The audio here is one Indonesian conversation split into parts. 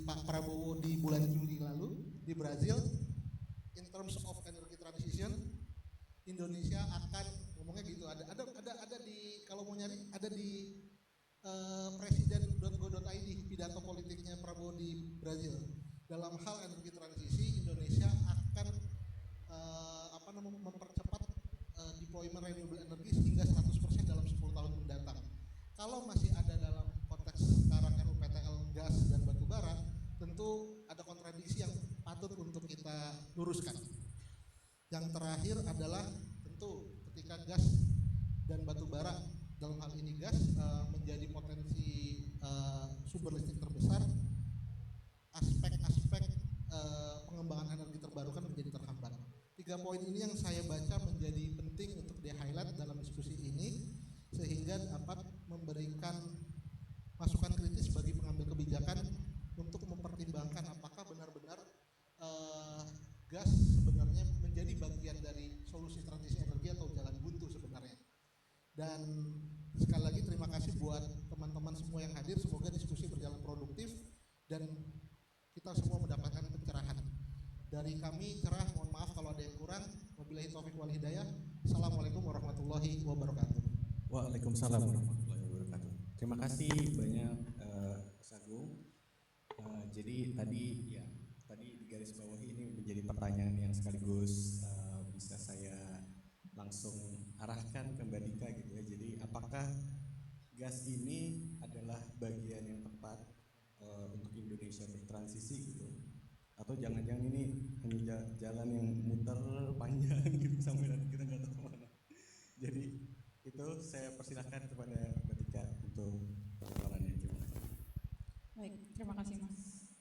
Pak Prabowo di bulan Juli lalu di Brazil, in terms of energy transition, Indonesia akan ngomongnya gitu. Ada di, kalau mau nyari ada di presiden.go.id pidato politiknya Prabowo di Brazil. Dalam hal energi transisi, Indonesia akan mempercepat deployment renewable energy hingga 100% dalam 10 tahun mendatang. Kalau masih ada dalam konteks sekarang RUPTL gas dan batu bara, tentu ada kontradiksi yang patut untuk kita luruskan. Yang terakhir adalah tentu ketika gas dan batu bara, dalam hal ini gas, menjadi potensi sumber listrik terbesar, aspek-aspek pengembangan energi terbarukan menjadi terhambat. 3 poin ini yang saya baca menjadi penting untuk di-highlight dalam diskusi ini, sehingga dapat memberikan masukan kritis bagi pengambil kebijakan untuk mempertimbangkan apakah benar-benar gas sebenarnya menjadi bagian dari solusi transisi energi atau jalan buntu sebenarnya. Dan sekali lagi terima kasih buat teman-teman semua yang hadir, semoga diskusi berjalan produktif dan kita semua mendapatkan pencerahan. Dari kami cerah, mohon maaf kalau ada yang kurang. Wabillahi taufiq wal hidayah. Assalamualaikum warahmatullahi wabarakatuh. Waalaikumsalam warahmatullahi wabarakatuh. Terima kasih banyak Mas Agung. Jadi tadi di garis bawahi ini menjadi pertanyaan yang sekaligus bisa saya langsung arahkan ke Mbak Dika gitu ya. Jadi apakah gas ini adalah bagian yang tepat untuk Indonesia bertransisi gitu, atau jangan-jangan ini hanya jalan yang muter panjang gitu sampai nanti kita nggak tahu kemana. Jadi itu saya persilahkan kepada Mbak Dika untuk persoalannya. Terima kasih. Baik, terima kasih Mas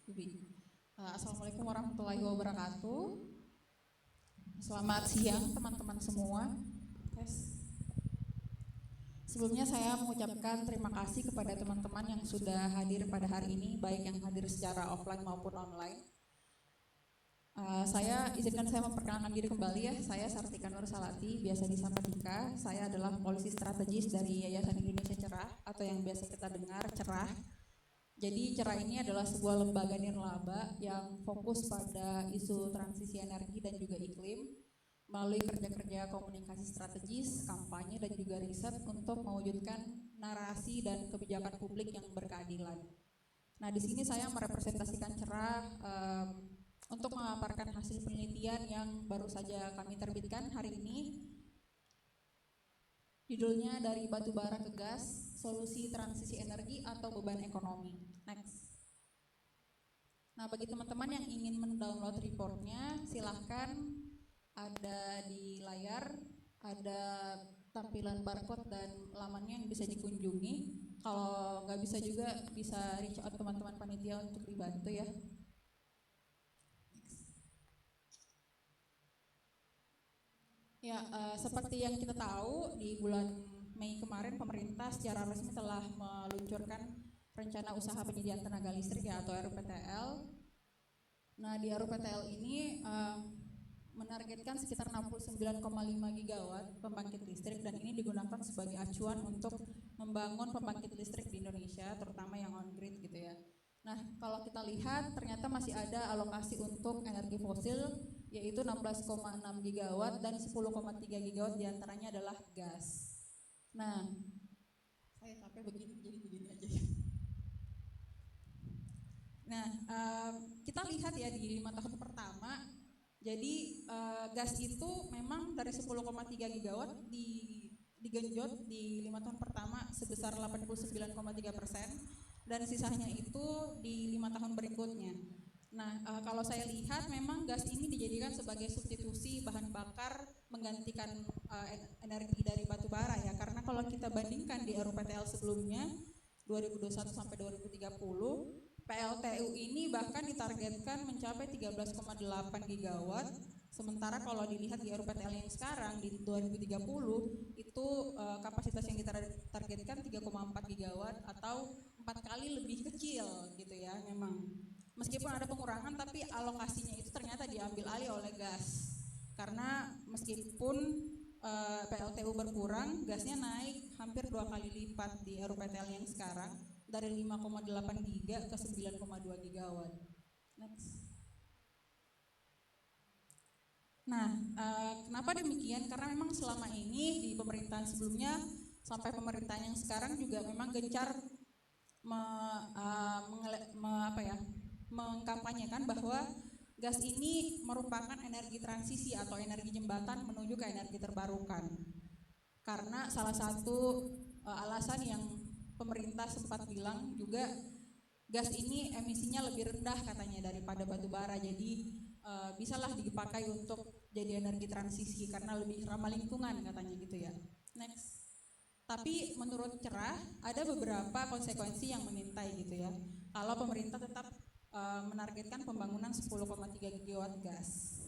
Ubi. Assalamualaikum warahmatullahi wabarakatuh. Selamat siang teman-teman semua. Sebelumnya saya mengucapkan terima kasih kepada teman-teman yang sudah hadir pada hari ini, baik yang hadir secara offline maupun online. Izinkan saya memperkenalkan diri kembali ya. Saya Sartika Nur Salati, biasa disapa Tika. Saya adalah polisi strategis dari Yayasan Indonesia Cerah atau yang biasa kita dengar Cerah. Jadi Cerah ini adalah sebuah lembaga nirlaba yang fokus pada isu transisi energi dan juga iklim melalui kerja-kerja komunikasi strategis, kampanye dan juga riset untuk mewujudkan narasi dan kebijakan publik yang berkeadilan. Nah, di sini saya merepresentasikan Cerah untuk memaparkan hasil penelitian yang baru saja kami terbitkan hari ini. Judulnya Dari Batu Bara ke Gas, Solusi Transisi Energi atau Beban Ekonomi. Next. Nah, bagi teman-teman yang ingin mendownload reportnya, silahkan, ada di layar, ada tampilan barcode dan lamannya yang bisa dikunjungi. Kalau nggak bisa juga bisa reach out teman-teman panitia untuk dibantu ya. Ya, seperti yang kita tahu, di bulan Mei kemarin pemerintah secara resmi telah meluncurkan rencana usaha penyediaan tenaga listrik ya, atau RUPTL. Nah, di RUPTL ini menargetkan sekitar 69,5 gigawatt pembangkit listrik, dan ini digunakan sebagai acuan untuk membangun pembangkit listrik di Indonesia, terutama yang on grid gitu ya. Nah, kalau kita lihat ternyata masih ada alokasi untuk energi fosil, yaitu 16,6 gigawatt dan 10,3 gigawatt diantaranya adalah gas. Nah, saya capek begini, jadi begini aja ya. Nah, kita lihat ya di 5 tahun pertama, jadi gas itu memang dari 10,3 gigawatt digenjot di 5 tahun pertama sebesar 89,3%, dan sisanya itu di 5 tahun berikutnya. Nah, kalau saya lihat memang gas ini dijadikan sebagai substitusi bahan bakar menggantikan energi dari batu bara ya, karena kalau kita bandingkan di RUPTL sebelumnya 2021 sampai 2030, PLTU ini bahkan ditargetkan mencapai 13,8 gigawatt, sementara kalau dilihat di RUPTL yang sekarang di 2030 itu kapasitas yang ditargetkan 3,4 gigawatt atau 4 kali lebih kecil gitu ya. Memang meskipun ada pengurangan, tapi alokasinya itu ternyata diambil alih oleh gas, karena meskipun PLTU berkurang, gasnya naik hampir 2 kali lipat di RUPTL yang sekarang, dari 5,8 giga ke 9,2 giga gigawatt. Next. Nah, kenapa demikian? Karena memang selama ini di pemerintahan sebelumnya sampai pemerintahan yang sekarang juga memang gencar mengkampanyekan bahwa gas ini merupakan energi transisi atau energi jembatan menuju ke energi terbarukan. Karena salah satu alasan yang pemerintah sempat bilang juga gas ini emisinya lebih rendah katanya daripada batu bara, jadi bisalah dipakai untuk jadi energi transisi karena lebih ramah lingkungan katanya gitu ya. Next. Tapi menurut Cerah ada beberapa konsekuensi yang mengintai gitu ya. Kalau pemerintah tetap menargetkan pembangunan 10,3 gigawatt gas.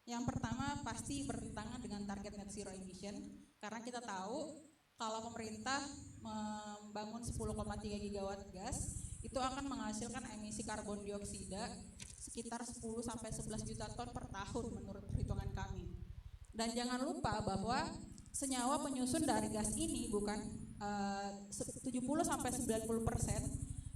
Yang pertama pasti bertentangan dengan target net zero emission, karena kita tahu kalau pemerintah membangun 10,3 gigawatt gas itu akan menghasilkan emisi karbon dioksida sekitar 10 sampai 11 juta ton per tahun menurut perhitungan kami. Dan jangan lupa bahwa senyawa penyusun dari gas ini bukan 70 sampai 90%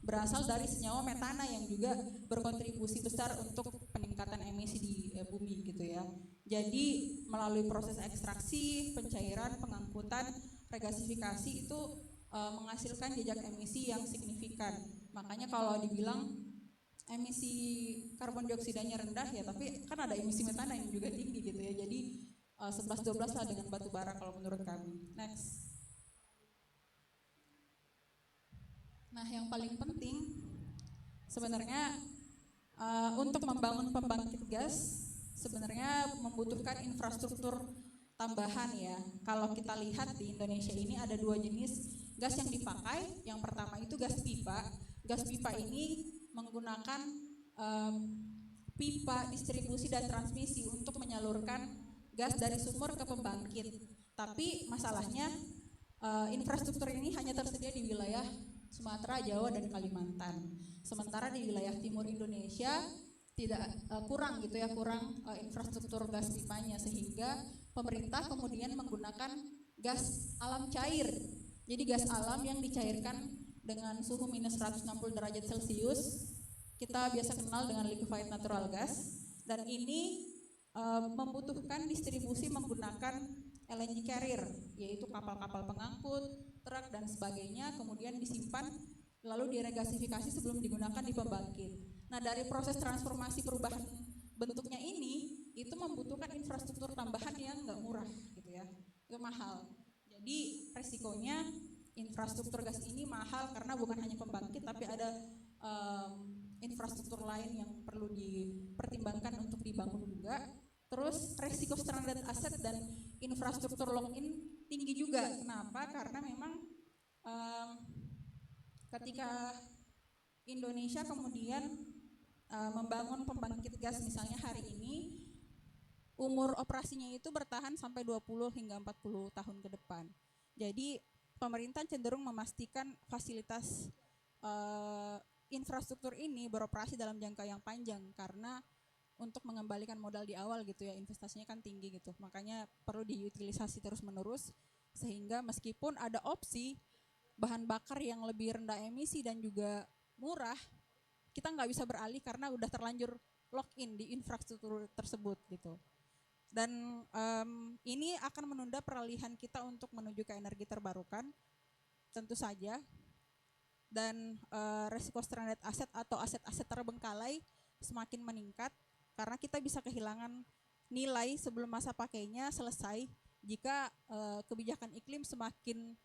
berasal dari senyawa metana yang juga berkontribusi besar untuk peningkatan emisi di bumi gitu ya. Jadi melalui proses ekstraksi, pencairan, pengangkutan, regasifikasi itu menghasilkan jejak emisi yang signifikan. Makanya kalau dibilang emisi karbon dioksidanya rendah ya, tapi kan ada emisi metana yang juga tinggi gitu ya. Jadi 11-12 lah dengan batu bara kalau menurut kami. Next. Nah, yang paling penting sebenarnya untuk membangun pembangkit gas sebenarnya membutuhkan infrastruktur tambahan ya. Kalau kita lihat di Indonesia ini ada dua jenis gas yang dipakai. Yang pertama itu gas pipa. Gas pipa ini menggunakan pipa distribusi dan transmisi untuk menyalurkan gas dari sumur ke pembangkit. Tapi masalahnya infrastruktur ini hanya tersedia di wilayah Sumatera, Jawa, dan Kalimantan. Sementara di wilayah timur Indonesia tidak kurang gitu ya, kurang infrastruktur gas pipanya, sehingga pemerintah kemudian menggunakan gas alam cair. Jadi gas alam yang dicairkan dengan suhu minus 160 derajat Celcius, kita biasa kenal dengan liquefied natural gas, dan ini membutuhkan distribusi menggunakan LNG carrier, yaitu kapal-kapal pengangkut, truk dan sebagainya, kemudian disimpan lalu diregasifikasi sebelum digunakan di pembangkit. Nah, dari proses transformasi perubahan bentuknya ini itu membutuhkan infrastruktur tambahan yang nggak murah gitu ya, itu mahal. Jadi resikonya infrastruktur gas ini mahal karena bukan hanya pembangkit tapi ada infrastruktur lain yang perlu dipertimbangkan untuk dibangun juga. Terus resiko stranded aset dan infrastruktur lock-in tinggi juga. Kenapa? Karena memang ketika Indonesia kemudian membangun pembangkit gas misalnya hari ini, umur operasinya itu bertahan sampai 20 hingga 40 tahun ke depan. Jadi pemerintah cenderung memastikan fasilitas infrastruktur ini beroperasi dalam jangka yang panjang, karena untuk mengembalikan modal di awal gitu ya, investasinya kan tinggi gitu, makanya perlu diutilisasi terus menerus, sehingga meskipun ada opsi bahan bakar yang lebih rendah emisi dan juga murah, kita nggak bisa beralih karena udah terlanjur lock in di infrastruktur tersebut gitu. Dan ini akan menunda peralihan kita untuk menuju ke energi terbarukan tentu saja, dan resiko stranded aset atau aset-aset terbengkalai semakin meningkat karena kita bisa kehilangan nilai sebelum masa pakainya selesai jika kebijakan iklim semakin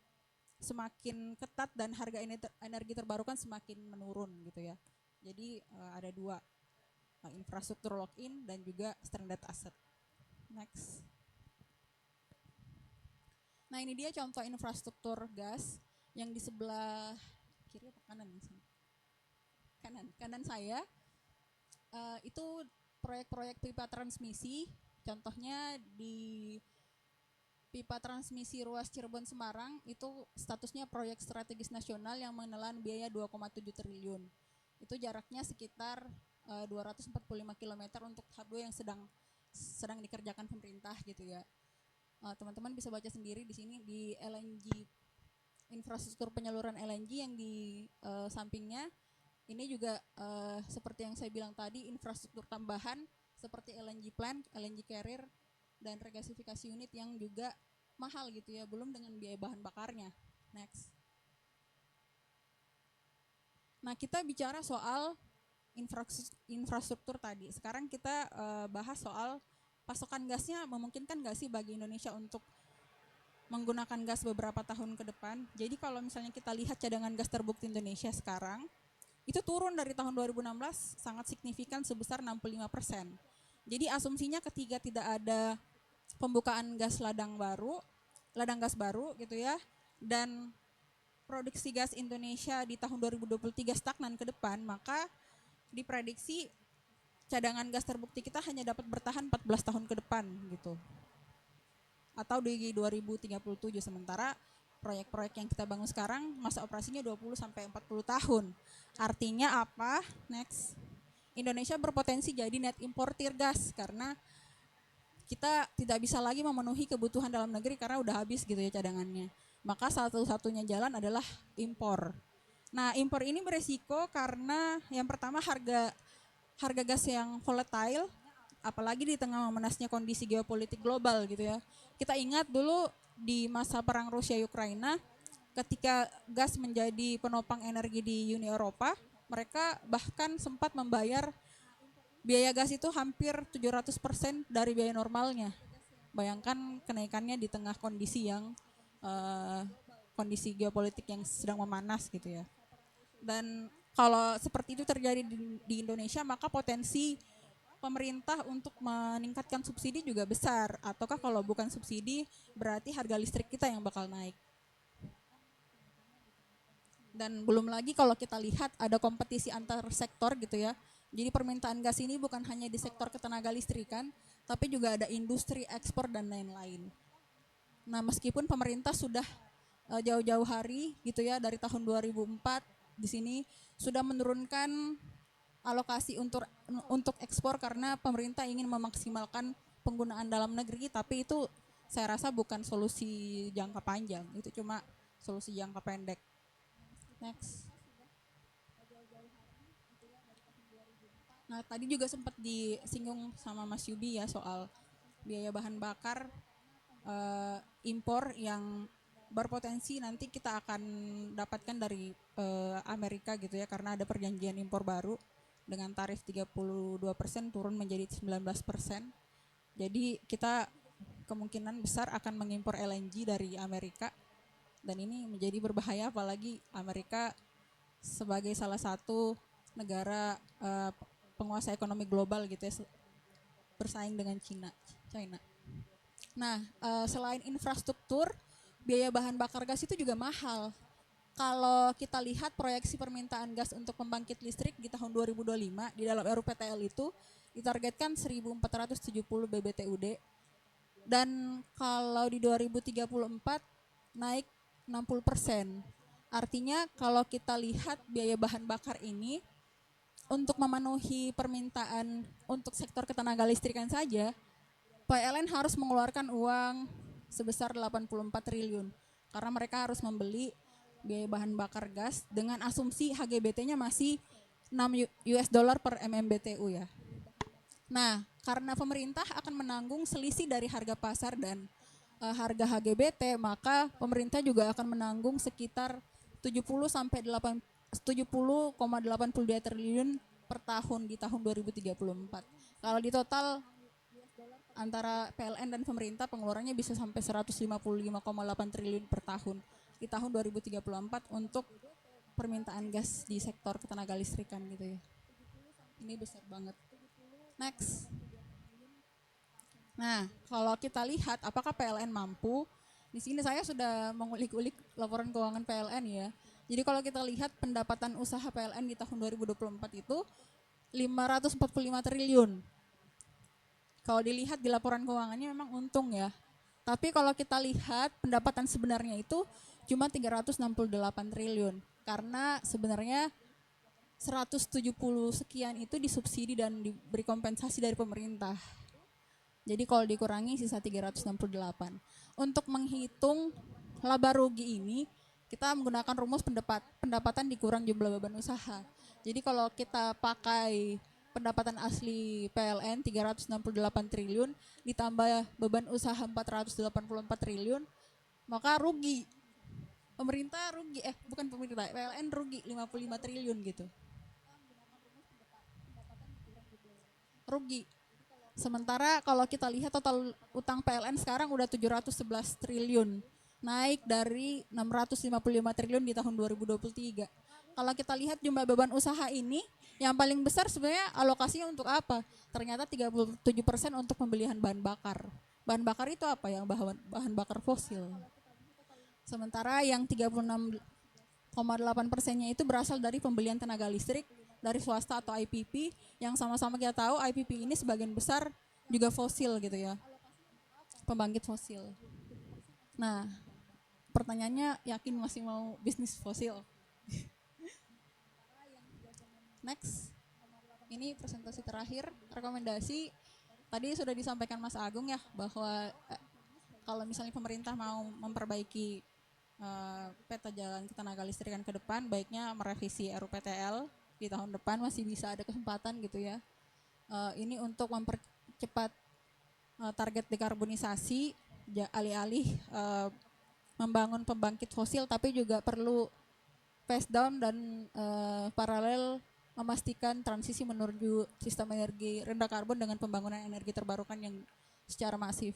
ketat dan harga energi terbarukan semakin menurun gitu ya. Jadi ada dua, infrastruktur lock-in dan juga stranded asset. Next. Nah, ini dia contoh infrastruktur gas yang di sebelah kiri apa kanan nih? Kanan saya itu proyek-proyek pipa transmisi. Contohnya di pipa transmisi ruas Cirebon Semarang itu statusnya proyek strategis nasional yang menelan biaya 2,7 triliun. Itu jaraknya sekitar 245 km untuk tahap 2 yang sedang dikerjakan pemerintah gitu ya. Teman-teman bisa baca sendiri di sini di LNG, infrastruktur penyaluran LNG yang di sampingnya Ini juga seperti yang saya bilang tadi, infrastruktur tambahan seperti LNG plant, LNG carrier, dan regasifikasi unit yang juga mahal gitu ya, belum dengan biaya bahan bakarnya. Next. Nah, kita bicara soal infrastruktur tadi. Sekarang kita bahas soal pasokan gasnya, memungkinkan nggak sih bagi Indonesia untuk menggunakan gas beberapa tahun ke depan. Jadi kalau misalnya kita lihat cadangan gas terbukti Indonesia sekarang, itu turun dari tahun 2016 sangat signifikan sebesar 65%. Jadi asumsinya ketika tidak ada pembukaan ladang gas baru gitu ya, dan produksi gas Indonesia di tahun 2023 stagnan ke depan, maka diprediksi cadangan gas terbukti kita hanya dapat bertahan 14 tahun ke depan gitu. Atau di 2037, sementara proyek-proyek yang kita bangun sekarang masa operasinya 20 sampai 40 tahun. Artinya apa? Next. Indonesia berpotensi jadi net importir gas karena kita tidak bisa lagi memenuhi kebutuhan dalam negeri karena udah habis gitu ya cadangannya. Maka satu-satunya jalan adalah impor. Nah, impor ini beresiko karena yang pertama harga gas yang volatile, apalagi di tengah memanasnya kondisi geopolitik global gitu ya. Kita ingat dulu di masa perang Rusia-Ukraina, ketika gas menjadi penopang energi di Uni Eropa, mereka bahkan sempat membayar biaya gas itu hampir 700% dari biaya normalnya. Bayangkan kenaikannya di tengah kondisi yang kondisi geopolitik yang sedang memanas gitu ya. Dan kalau seperti itu terjadi di Indonesia, maka potensi pemerintah untuk meningkatkan subsidi juga besar. Ataukah kalau bukan subsidi, berarti harga listrik kita yang bakal naik. Dan belum lagi kalau kita lihat ada kompetisi antar sektor gitu ya. Jadi permintaan gas ini bukan hanya di sektor ketenaga listrikan, tapi juga ada industri ekspor dan lain-lain. Nah, meskipun pemerintah sudah jauh-jauh hari gitu ya, dari tahun 2004 di sini sudah menurunkan alokasi untuk ekspor karena pemerintah ingin memaksimalkan penggunaan dalam negeri, tapi itu saya rasa bukan solusi jangka panjang, itu cuma solusi jangka pendek. Next. Nah, tadi juga sempat disinggung sama Mas Yubi ya soal biaya bahan bakar impor yang berpotensi nanti kita akan dapatkan dari Amerika gitu ya, karena ada perjanjian impor baru dengan tarif 32% turun menjadi 19%. Jadi kita kemungkinan besar akan mengimpor LNG dari Amerika, dan ini menjadi berbahaya apalagi Amerika sebagai salah satu negara penguasa ekonomi global gitu ya, bersaing dengan China. Nah, selain infrastruktur, biaya bahan bakar gas itu juga mahal. Kalau kita lihat proyeksi permintaan gas untuk pembangkit listrik di tahun 2025 di dalam RUPTL itu ditargetkan 1.470 BBTUD, dan kalau di 2034 naik 60%. Artinya kalau kita lihat biaya bahan bakar ini untuk memenuhi permintaan untuk sektor ketenaga listrikan saja, PLN harus mengeluarkan uang sebesar 84 triliun karena mereka harus membeli biaya bahan bakar gas dengan asumsi HGBT-nya masih 6 US dollar per MMBTU ya. Nah, karena pemerintah akan menanggung selisih dari harga pasar dan harga HGBT, maka pemerintah juga akan menanggung sekitar 70 sampai 70,82 triliun per tahun di tahun 2034. Kalau di total antara PLN dan pemerintah pengeluarannya bisa sampai 155,8 triliun per tahun di tahun 2034 untuk permintaan gas di sektor ketenaga listrikan gitu ya. Ini besar banget. Next. Nah, kalau kita lihat apakah PLN mampu, di sini saya sudah mengulik-ulik laporan keuangan PLN ya. Jadi kalau kita lihat pendapatan usaha PLN di tahun 2024 itu 545 triliun. Kalau dilihat di laporan keuangannya memang untung ya. Tapi kalau kita lihat pendapatan sebenarnya itu cuma 368 triliun. Karena sebenarnya 170 sekian itu disubsidi dan diberi kompensasi dari pemerintah. Jadi kalau dikurangi sisa 368. Untuk menghitung laba rugi ini, kita menggunakan rumus pendapatan dikurang jumlah beban usaha. Jadi kalau kita pakai pendapatan asli PLN 368 triliun ditambah beban usaha 484 triliun, maka rugi. Pemerintah rugi, bukan pemerintah, PLN rugi 55 triliun gitu. Rugi. Sementara kalau kita lihat total utang PLN sekarang udah 711 triliun, naik dari 655 triliun di tahun 2023. Kalau kita lihat jumlah beban usaha ini, yang paling besar sebenarnya alokasinya untuk apa? Ternyata 37% untuk pembelian bahan bakar. Bahan bakar itu apa? Yang bahan bakar fosil. Sementara yang 36,8%-nya itu berasal dari pembelian tenaga listrik dari swasta atau IPP, yang sama-sama kita tahu IPP ini sebagian besar juga fosil gitu ya, pembangkit fosil. Nah, pertanyaannya, yakin masih mau bisnis fosil? Next, ini presentasi terakhir, rekomendasi. Tadi sudah disampaikan Mas Agung ya, bahwa kalau misalnya pemerintah mau memperbaiki peta jalan ketenaga listrikan ke depan, baiknya merevisi RUPTL di tahun depan, masih bisa ada kesempatan gitu ya. Ini untuk mempercepat target dekarbonisasi, alih-alih membangun pembangkit fosil, tapi juga perlu phase down dan paralel memastikan transisi menuju sistem energi rendah karbon dengan pembangunan energi terbarukan yang secara masif.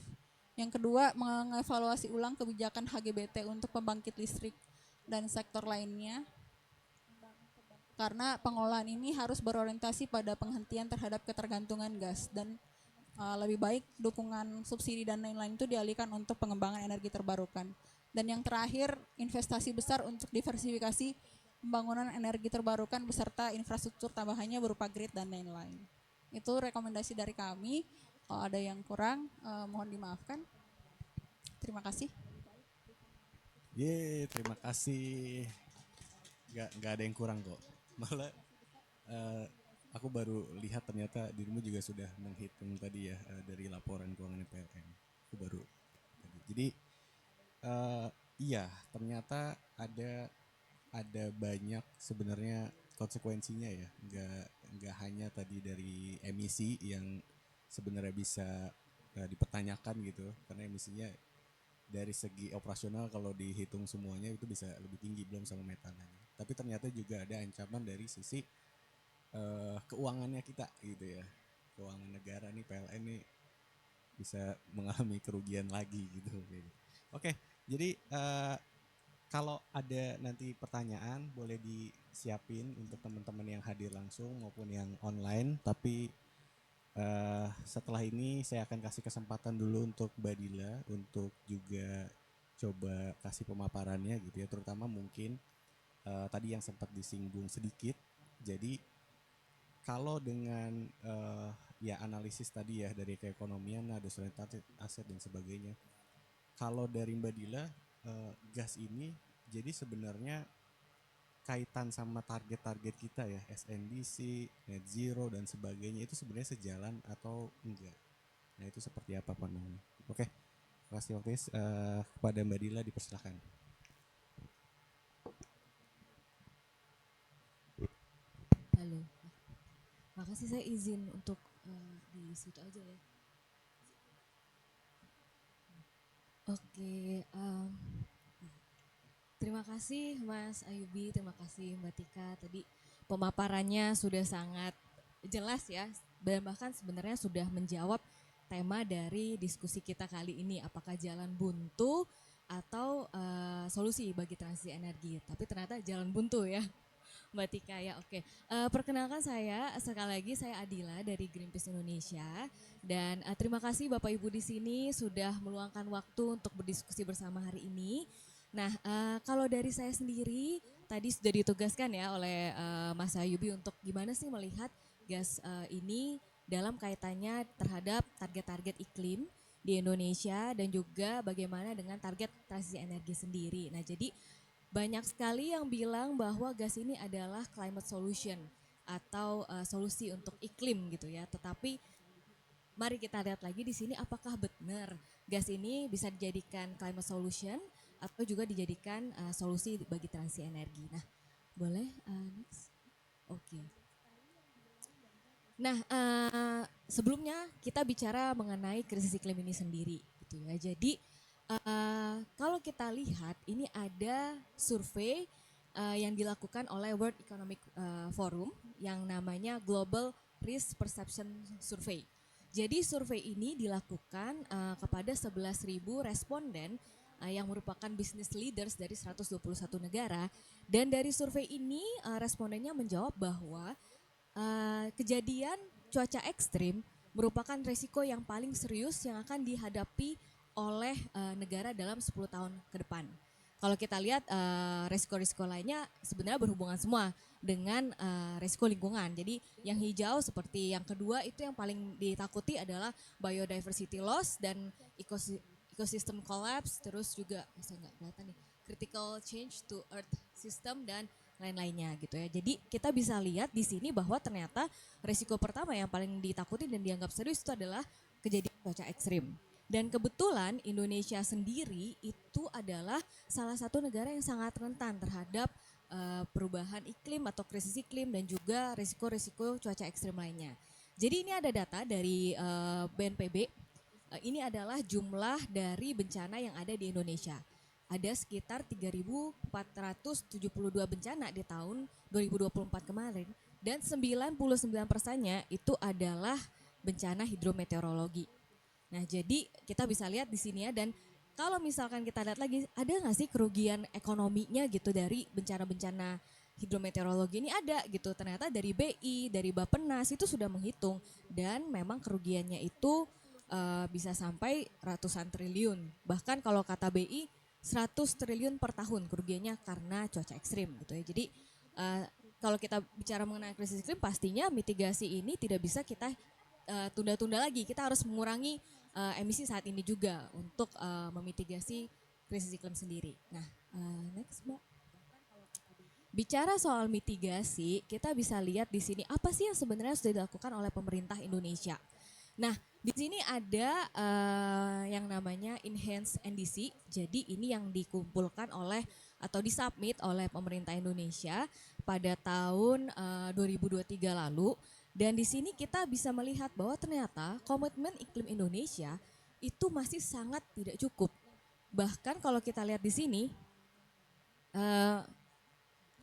Yang kedua, mengevaluasi ulang kebijakan HGBT untuk pembangkit listrik dan sektor lainnya, karena pengolahan ini harus berorientasi pada penghentian terhadap ketergantungan gas, dan lebih baik dukungan subsidi dan lain-lain itu dialihkan untuk pengembangan energi terbarukan. Dan yang terakhir, investasi besar untuk diversifikasi pembangunan energi terbarukan beserta infrastruktur tambahannya berupa grid dan lain-lain. Itu rekomendasi dari kami. Kalau ada yang kurang, mohon dimaafkan. Terima kasih. Terima kasih. Nggak ada yang kurang kok. Malah aku baru lihat ternyata dirimu juga sudah menghitung tadi ya, dari laporan keuangan PLN. Aku baru tadi. Jadi iya, ternyata ada banyak sebenarnya konsekuensinya ya. Nggak hanya tadi dari emisi yang sebenarnya bisa dipertanyakan gitu, karena emisinya dari segi operasional kalau dihitung semuanya itu bisa lebih tinggi, belum sama metananya. Tapi ternyata juga ada ancaman dari sisi keuangannya kita gitu ya. Keuangan negara nih, PLN nih bisa mengalami kerugian lagi gitu. Oke, jadi kalau ada nanti pertanyaan boleh disiapin untuk teman-teman yang hadir langsung maupun yang online. Tapi setelah ini saya akan kasih kesempatan dulu untuk Mbak Dila untuk juga coba kasih pemaparannya gitu ya, terutama mungkin tadi yang sempat disinggung sedikit. Jadi kalau dengan ya analisis tadi ya dari keekonomian, ada solidaritas aset dan sebagainya. Kalau dari Mbak Dila, gas ini jadi sebenarnya kaitan sama target-target kita ya, SNDC, net zero dan sebagainya, itu sebenarnya sejalan atau enggak? Nah itu seperti apa pandangannya? Oke, terima kasih waktunya. Kepada Mbak Dila dipersilakan. Halo, makasih, saya izin untuk di situ aja ya. Oke, terima kasih Mas Ayubi, terima kasih Mbak Tika. Tadi pemaparannya sudah sangat jelas ya, dan bahkan sebenarnya sudah menjawab tema dari diskusi kita kali ini, apakah jalan buntu atau solusi bagi transisi energi. Tapi ternyata jalan buntu ya Mbak Tika ya. Oke, perkenalkan saya sekali lagi, saya Adila dari Greenpeace Indonesia, dan terima kasih Bapak Ibu di sini sudah meluangkan waktu untuk berdiskusi bersama hari ini. Nah, kalau dari saya sendiri tadi sudah ditugaskan ya oleh Mas Ayubi untuk gimana sih melihat gas ini dalam kaitannya terhadap target-target iklim di Indonesia dan juga bagaimana dengan target transisi energi sendiri. Nah, jadi banyak sekali yang bilang bahwa gas ini adalah climate solution atau solusi untuk iklim gitu ya. Tetapi mari kita lihat lagi di sini apakah benar gas ini bisa dijadikan climate solution atau juga dijadikan solusi bagi transisi energi. Nah, boleh next. Oke. Nah, sebelumnya kita bicara mengenai krisis iklim ini sendiri, gitu ya. Jadi kalau kita lihat ini ada survei yang dilakukan oleh World Economic Forum yang namanya Global Risk Perception Survey. Jadi survei ini dilakukan kepada 11.000 responden yang merupakan business leaders dari 121 negara, dan dari survei ini respondennya menjawab bahwa kejadian cuaca ekstrim merupakan risiko yang paling serius yang akan dihadapi oleh negara dalam 10 tahun ke depan. Kalau kita lihat risiko-risiko lainnya sebenarnya berhubungan semua dengan risiko lingkungan. Jadi yang hijau seperti yang kedua itu yang paling ditakuti adalah biodiversity loss dan ecosystem collapse, terus juga saya nggak kelihatan nih, critical change to earth system dan lain-lainnya gitu ya. Jadi kita bisa lihat di sini bahwa ternyata risiko pertama yang paling ditakuti dan dianggap serius itu adalah kejadian cuaca ekstrim. Dan kebetulan Indonesia sendiri itu adalah salah satu negara yang sangat rentan terhadap perubahan iklim atau krisis iklim dan juga risiko-risiko cuaca ekstrim lainnya. Jadi ini ada data dari BNPB, ini adalah jumlah dari bencana yang ada di Indonesia. Ada sekitar 3.472 bencana di tahun 2024 kemarin, dan 99%-nya itu adalah bencana hidrometeorologi. Nah, jadi kita bisa lihat di sini ya, dan kalau misalkan kita lihat lagi, ada nggak sih kerugian ekonominya gitu dari bencana-bencana hidrometeorologi ini? Ada gitu, ternyata dari BI, dari Bappenas itu sudah menghitung, dan memang kerugiannya itu bisa sampai ratusan triliun. Bahkan kalau kata BI 100 triliun per tahun kerugiannya karena cuaca ekstrim gitu ya. Jadi kalau kita bicara mengenai krisis iklim, pastinya mitigasi ini tidak bisa kita tunda-tunda lagi. Kita harus mengurangi emisi saat ini juga untuk memitigasi krisis iklim sendiri. Nah, next Mbak. Bicara soal mitigasi, kita bisa lihat di sini apa sih yang sebenarnya sudah dilakukan oleh pemerintah Indonesia. Nah, di sini ada yang namanya Enhanced NDC. Jadi ini yang dikumpulkan oleh atau disubmit oleh pemerintah Indonesia pada tahun 2023 lalu. Dan di sini kita bisa melihat bahwa ternyata komitmen iklim Indonesia itu masih sangat tidak cukup. Bahkan kalau kita lihat di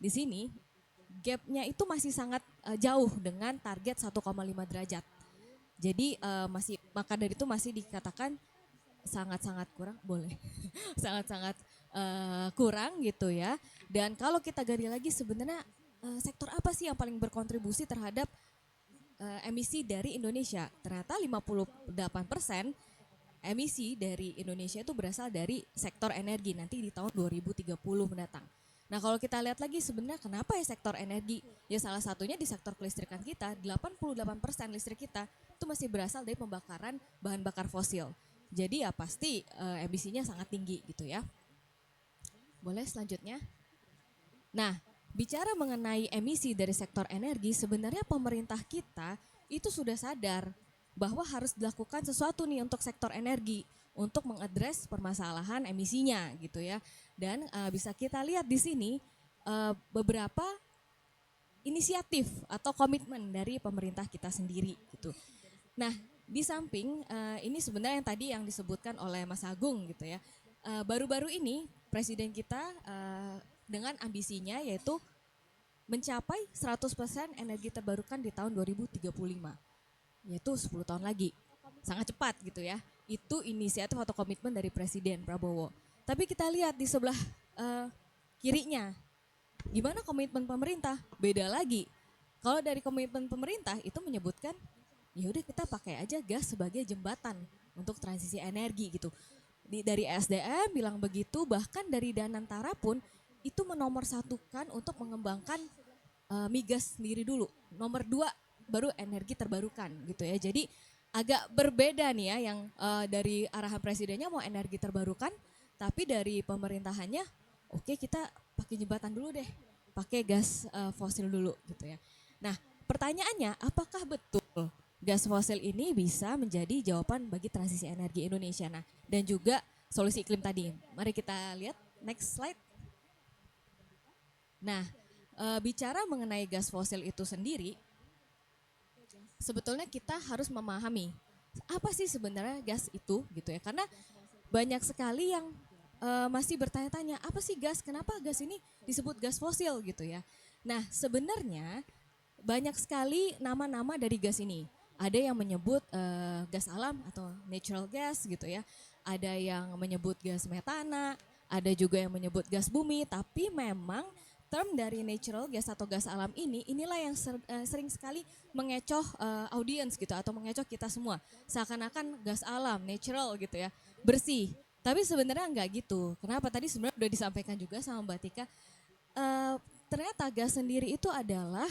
sini gapnya itu masih sangat jauh dengan target 1,5 derajat. Jadi maka dari itu masih dikatakan sangat-sangat kurang, boleh sangat-sangat kurang gitu ya. Dan kalau kita gali lagi sebenarnya sektor apa sih yang paling berkontribusi terhadap emisi dari Indonesia? Ternyata 58% emisi dari Indonesia itu berasal dari sektor energi nanti di tahun 2030 mendatang. Nah, kalau kita lihat lagi sebenarnya kenapa ya sektor energi? Ya salah satunya di sektor kelistrikan kita, 88% listrik kita itu masih berasal dari pembakaran bahan bakar fosil. Jadi ya pasti emisinya sangat tinggi gitu ya. Boleh selanjutnya? Nah, bicara mengenai emisi dari sektor energi, sebenarnya pemerintah kita itu sudah sadar bahwa harus dilakukan sesuatu nih untuk sektor energi untuk mengadres permasalahan emisinya gitu ya. Dan bisa kita lihat di sini beberapa inisiatif atau komitmen dari pemerintah kita sendiri gitu. Nah, di samping ini sebenarnya yang tadi yang disebutkan oleh Mas Agung gitu ya. Baru-baru ini presiden kita dengan ambisinya yaitu mencapai 100% energi terbarukan di tahun 2035. Yaitu 10 tahun lagi. Sangat cepat gitu ya. Itu inisiatif atau komitmen dari Presiden Prabowo. Tapi kita lihat di sebelah kirinya, gimana komitmen pemerintah? Beda lagi. Kalau dari komitmen pemerintah itu menyebutkan, ya udah kita pakai aja gas sebagai jembatan untuk transisi energi gitu. Dari SDM bilang begitu, bahkan dari Danantara pun itu menomorsatukan untuk mengembangkan migas sendiri dulu. Nomor 2 baru energi terbarukan gitu ya. Jadi agak berbeda nih ya, yang dari arahan presidennya mau energi terbarukan, tapi dari pemerintahannya oke, kita pakai jembatan dulu deh, pakai gas fosil dulu gitu ya. Nah, pertanyaannya apakah betul gas fosil ini bisa menjadi jawaban bagi transisi energi Indonesia? Nah, dan juga solusi iklim tadi. Mari kita lihat next slide. Nah, bicara mengenai gas fosil itu sendiri, sebetulnya kita harus memahami apa sih sebenarnya gas itu gitu ya. Karena banyak sekali yang masih bertanya-tanya, apa sih gas? Kenapa gas ini disebut gas fosil gitu ya. Nah, sebenarnya banyak sekali nama-nama dari gas ini. Ada yang menyebut gas alam atau natural gas gitu ya. Ada yang menyebut gas metana, ada juga yang menyebut gas bumi, tapi memang term dari natural gas atau gas alam ini, inilah yang sering sekali mengecoh audiens gitu atau mengecoh kita semua. Seakan-akan gas alam, natural gitu ya, bersih. Tapi sebenarnya enggak gitu. Kenapa? Tadi sebenarnya sudah disampaikan juga sama Mbak Tika. Ternyata gas sendiri itu adalah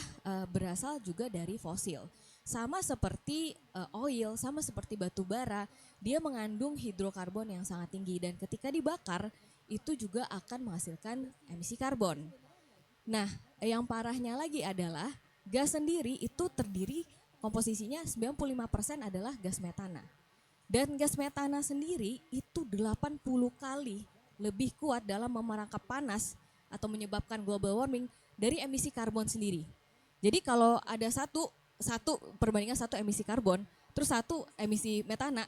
berasal juga dari fosil. Sama seperti oil, sama seperti batu bara, dia mengandung hidrokarbon yang sangat tinggi dan ketika dibakar itu juga akan menghasilkan emisi karbon. Nah, yang parahnya lagi adalah gas sendiri itu terdiri komposisinya 95% adalah gas metana. Dan gas metana sendiri itu 80 kali lebih kuat dalam memerangkap panas atau menyebabkan global warming dari emisi karbon sendiri. Jadi kalau ada satu perbandingan satu emisi karbon, terus satu emisi metana,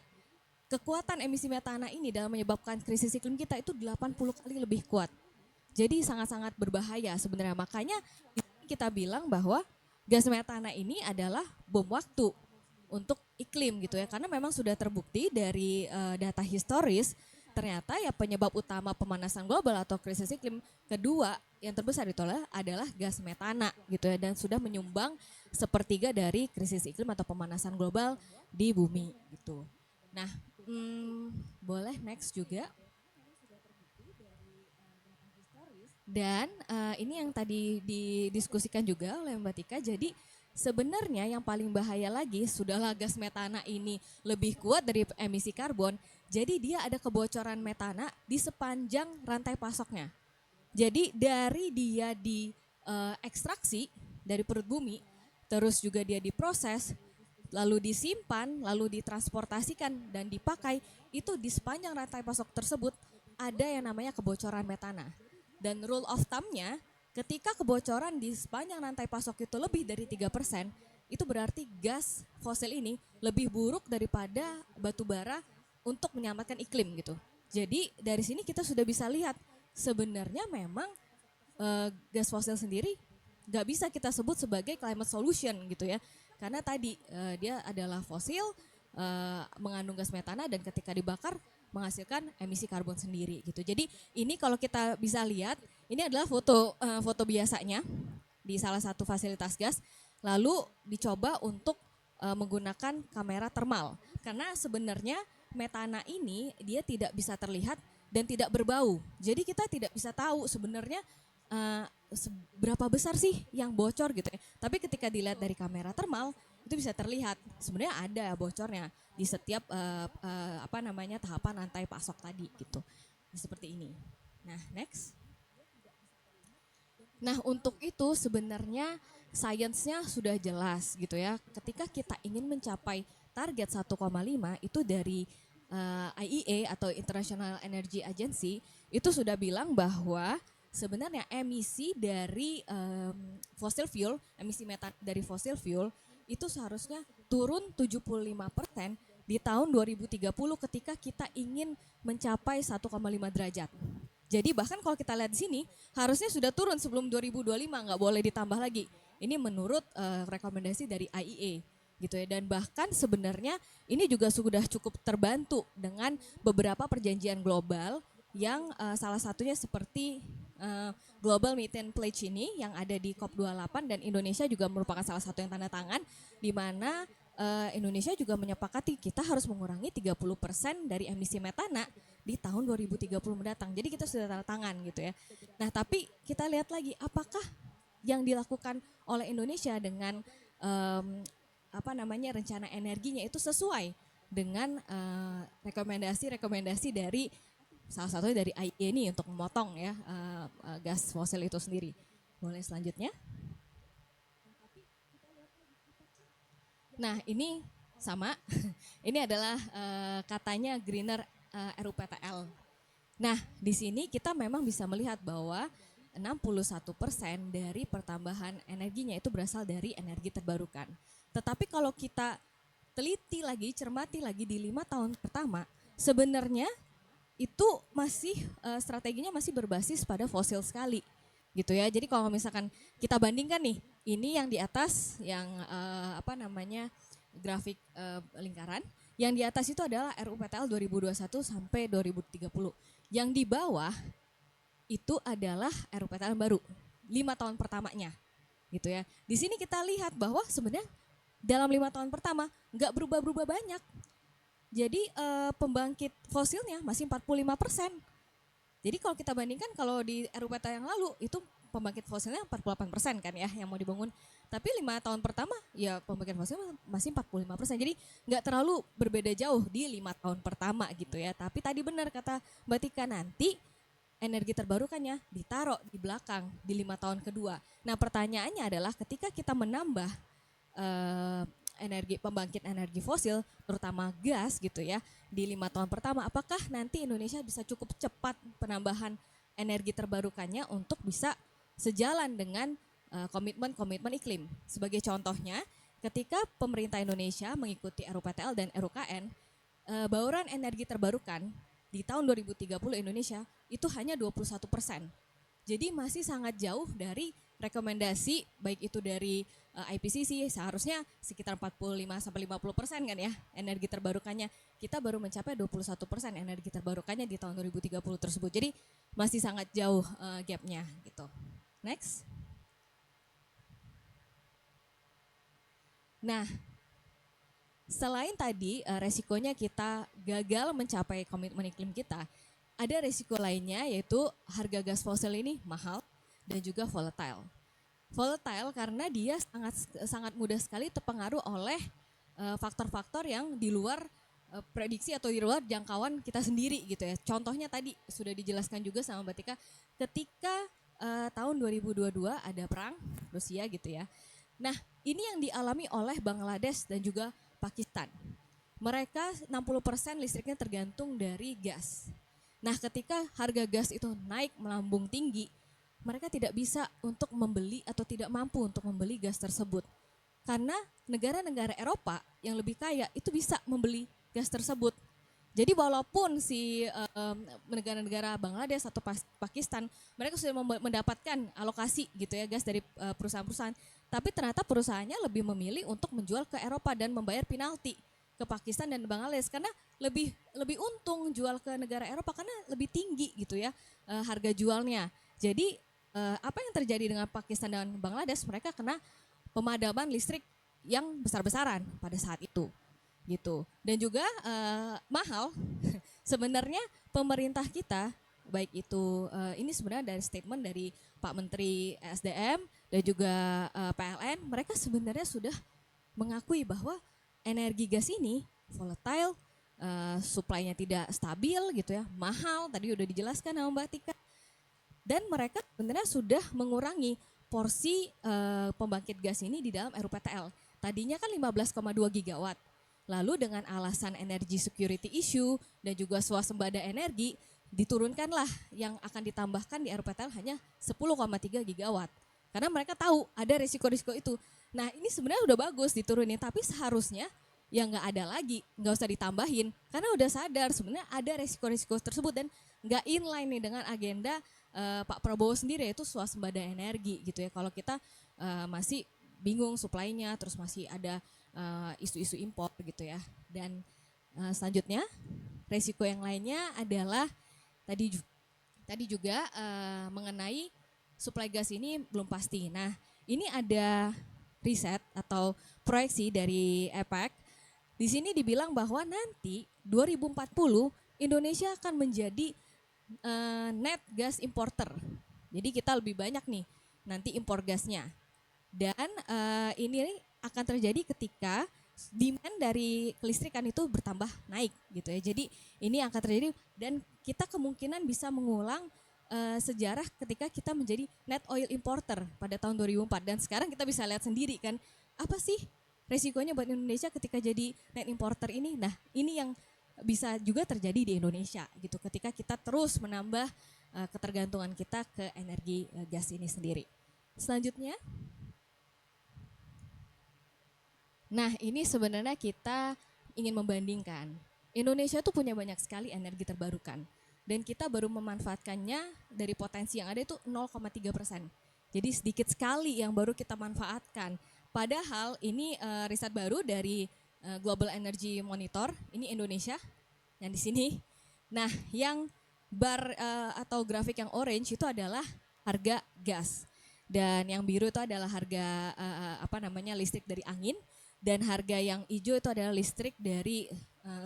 kekuatan emisi metana ini dalam menyebabkan krisis iklim kita itu 80 kali lebih kuat. Jadi sangat-sangat berbahaya sebenarnya. Makanya kita bilang bahwa gas metana ini adalah bom waktu untuk iklim gitu ya. Karena memang sudah terbukti dari data historis, ternyata ya penyebab utama pemanasan global atau krisis iklim kedua yang terbesar itu adalah gas metana gitu ya, dan sudah menyumbang sepertiga dari krisis iklim atau pemanasan global di bumi gitu. Nah, boleh next juga. Dan ini yang tadi didiskusikan juga oleh Mbak Tika. Jadi sebenarnya yang paling bahaya lagi, sudahlah gas metana ini lebih kuat dari emisi karbon. Jadi dia ada kebocoran metana di sepanjang rantai pasoknya. Jadi dari dia diekstraksi dari perut bumi, terus juga dia diproses, lalu disimpan, lalu ditransportasikan dan dipakai, itu di sepanjang rantai pasok tersebut ada yang namanya kebocoran metana. Dan rule of thumb-nya, ketika kebocoran di sepanjang rantai pasok itu lebih dari 3%, itu berarti gas fosil ini lebih buruk daripada batu bara untuk menyelamatkan iklim gitu. Jadi dari sini kita sudah bisa lihat sebenarnya memang gas fosil sendiri nggak bisa kita sebut sebagai climate solution gitu ya. Karena tadi dia adalah fosil, mengandung gas metana dan ketika dibakar menghasilkan emisi karbon sendiri gitu. Jadi ini kalau kita bisa lihat, ini adalah foto biasanya di salah satu fasilitas gas, lalu dicoba untuk menggunakan kamera termal. Karena sebenarnya metana ini dia tidak bisa terlihat dan tidak berbau. Jadi kita tidak bisa tahu sebenarnya seberapa besar sih yang bocor gitu ya. Tapi ketika dilihat dari kamera termal itu bisa terlihat sebenarnya ada bocornya di setiap tahapan rantai pasok tadi gitu. Seperti ini. Nah, next. Nah, untuk itu sebenarnya sainsnya sudah jelas gitu ya. Ketika kita ingin mencapai target 1,5 itu dari IEA atau International Energy Agency itu sudah bilang bahwa sebenarnya emisi dari fossil fuel, emisi metan dari fossil fuel itu seharusnya turun 75% di tahun 2030 ketika kita ingin mencapai 1,5 derajat. Jadi bahkan kalau kita lihat di sini harusnya sudah turun sebelum 2025, nggak boleh ditambah lagi. Ini menurut rekomendasi dari IEA gitu ya. Dan bahkan sebenarnya ini juga sudah cukup terbantu dengan beberapa perjanjian global yang salah satunya seperti Global Methane Pledge ini yang ada di COP28 dan Indonesia juga merupakan salah satu yang tanda tangan di mana Indonesia juga menyepakati kita harus mengurangi 30% dari emisi metana di tahun 2030 mendatang. Jadi kita sudah tanda tangan gitu ya. Nah, tapi kita lihat lagi apakah yang dilakukan oleh Indonesia dengan rencana energinya itu sesuai dengan rekomendasi dari salah satunya dari IEA ini untuk memotong ya gas fosil itu sendiri. Boleh selanjutnya. Nah, ini sama. Ini adalah katanya greener RUPTL Nah, di sini kita memang bisa melihat bahwa 61% dari pertambahan energinya itu berasal dari energi terbarukan. Tetapi kalau kita teliti lagi, cermati lagi di 5 tahun pertama, sebenarnya itu masih strateginya masih berbasis pada fosil sekali, gitu ya. Jadi kalau misalkan kita bandingkan nih, ini yang di atas yang grafik lingkaran, yang di atas itu adalah RUPTL 2021 sampai 2030. Yang di bawah itu adalah RUPTL baru 5 tahun pertamanya, gitu ya. Di sini kita lihat bahwa sebenarnya dalam 5 tahun pertama nggak berubah-berubah banyak. Jadi pembangkit fosilnya masih 45%. Jadi kalau kita bandingkan kalau di RUPTL yang lalu itu pembangkit fosilnya 48% kan ya yang mau dibangun. Tapi 5 tahun pertama ya pembangkit fosil masih 45%. Jadi nggak terlalu berbeda jauh di 5 tahun pertama gitu ya. Tapi tadi benar kata Mbak Tika, nanti energi terbarukannya ditaruh di belakang di 5 tahun kedua. Nah pertanyaannya adalah ketika kita menambah pembangkit energi fosil terutama gas gitu ya di 5 tahun pertama, apakah nanti Indonesia bisa cukup cepat penambahan energi terbarukannya untuk bisa sejalan dengan komitmen iklim. Sebagai contohnya ketika pemerintah Indonesia mengikuti RUPTL dan RUKN, bauran energi terbarukan di tahun 2030 Indonesia itu hanya 21%. Jadi masih sangat jauh dari rekomendasi baik itu dari IPCC, seharusnya sekitar 45-50% kan ya energi terbarukannya. Kita baru mencapai 21% energi terbarukannya di tahun 2030 tersebut. Jadi masih sangat jauh gapnya gitu. Next. Nah, selain tadi resikonya kita gagal mencapai komitmen iklim kita, ada resiko lainnya yaitu harga gas fosil ini mahal dan juga volatile. Volatile karena dia sangat mudah sekali terpengaruh oleh faktor-faktor yang di luar prediksi atau di luar jangkauan kita sendiri gitu ya. Contohnya tadi sudah dijelaskan juga sama Mbak Tika, ketika tahun 2022 ada perang Rusia gitu ya. Nah ini yang dialami oleh Bangladesh dan juga Pakistan. Mereka 60% listriknya tergantung dari gas. Nah ketika harga gas itu naik melambung tinggi, mereka tidak bisa untuk membeli atau tidak mampu untuk membeli gas tersebut. Karena negara-negara Eropa yang lebih kaya itu bisa membeli gas tersebut. Jadi walaupun si negara-negara Bangladesh atau Pakistan, mereka sudah mendapatkan alokasi gitu ya gas dari perusahaan-perusahaan, tapi ternyata perusahaannya lebih memilih untuk menjual ke Eropa dan membayar penalti ke Pakistan dan Bangladesh karena lebih untung jual ke negara Eropa karena lebih tinggi gitu ya harga jualnya. Jadi apa yang terjadi dengan Pakistan dan Bangladesh, mereka kena pemadaman listrik yang besar-besaran pada saat itu gitu. Dan juga mahal. Sebenarnya pemerintah kita baik itu ini sebenarnya dari statement dari Pak Menteri SDM dan juga PLN, mereka sebenarnya sudah mengakui bahwa energi gas ini volatile, supply-nya tidak stabil gitu ya, mahal, tadi udah dijelaskan sama Mbak Tika. Dan mereka sebenarnya sudah mengurangi porsi pembangkit gas ini di dalam RUPTL. Tadinya kan 15,2 gigawatt. Lalu dengan alasan energy security issue dan juga swasembada energi, diturunkanlah yang akan ditambahkan di RUPTL hanya 10,3 gigawatt. Karena mereka tahu ada risiko-risiko itu. Nah ini sebenarnya udah bagus diturunin, tapi seharusnya ya nggak ada lagi, nggak usah ditambahin. Karena udah sadar sebenarnya ada risiko-risiko tersebut dan nggak inline nih dengan agenda Pak Prabowo sendiri, yaitu swasembada energi gitu ya. Kalau kita masih bingung supply-nya, terus masih ada isu-isu impor gitu ya. Dan selanjutnya resiko yang lainnya adalah tadi juga mengenai suplai gas ini belum pasti. Nah ini ada riset atau proyeksi dari EPEC. Di sini dibilang bahwa nanti 2040 Indonesia akan menjadi net gas importer. Jadi kita lebih banyak nih nanti impor gasnya. Dan ini akan terjadi ketika demand dari kelistrikan itu bertambah naik gitu ya. Jadi ini akan terjadi dan kita kemungkinan bisa mengulang sejarah ketika kita menjadi net oil importer pada tahun 2004. Dan sekarang kita bisa lihat sendiri kan apa sih resikonya buat Indonesia ketika jadi net importer ini. Nah ini yang bisa juga terjadi di Indonesia gitu ketika kita terus menambah ketergantungan kita ke energi gas ini sendiri. Selanjutnya, nah ini sebenarnya kita ingin membandingkan. Indonesia tuh punya banyak sekali energi terbarukan dan kita baru memanfaatkannya dari potensi yang ada itu 0,3%. Jadi sedikit sekali yang baru kita manfaatkan. Padahal ini riset baru dari Global Energy Monitor, ini Indonesia yang di sini. Nah, yang bar atau grafik yang orange itu adalah harga gas. Dan yang biru itu adalah harga listrik dari angin, dan harga yang hijau itu adalah listrik dari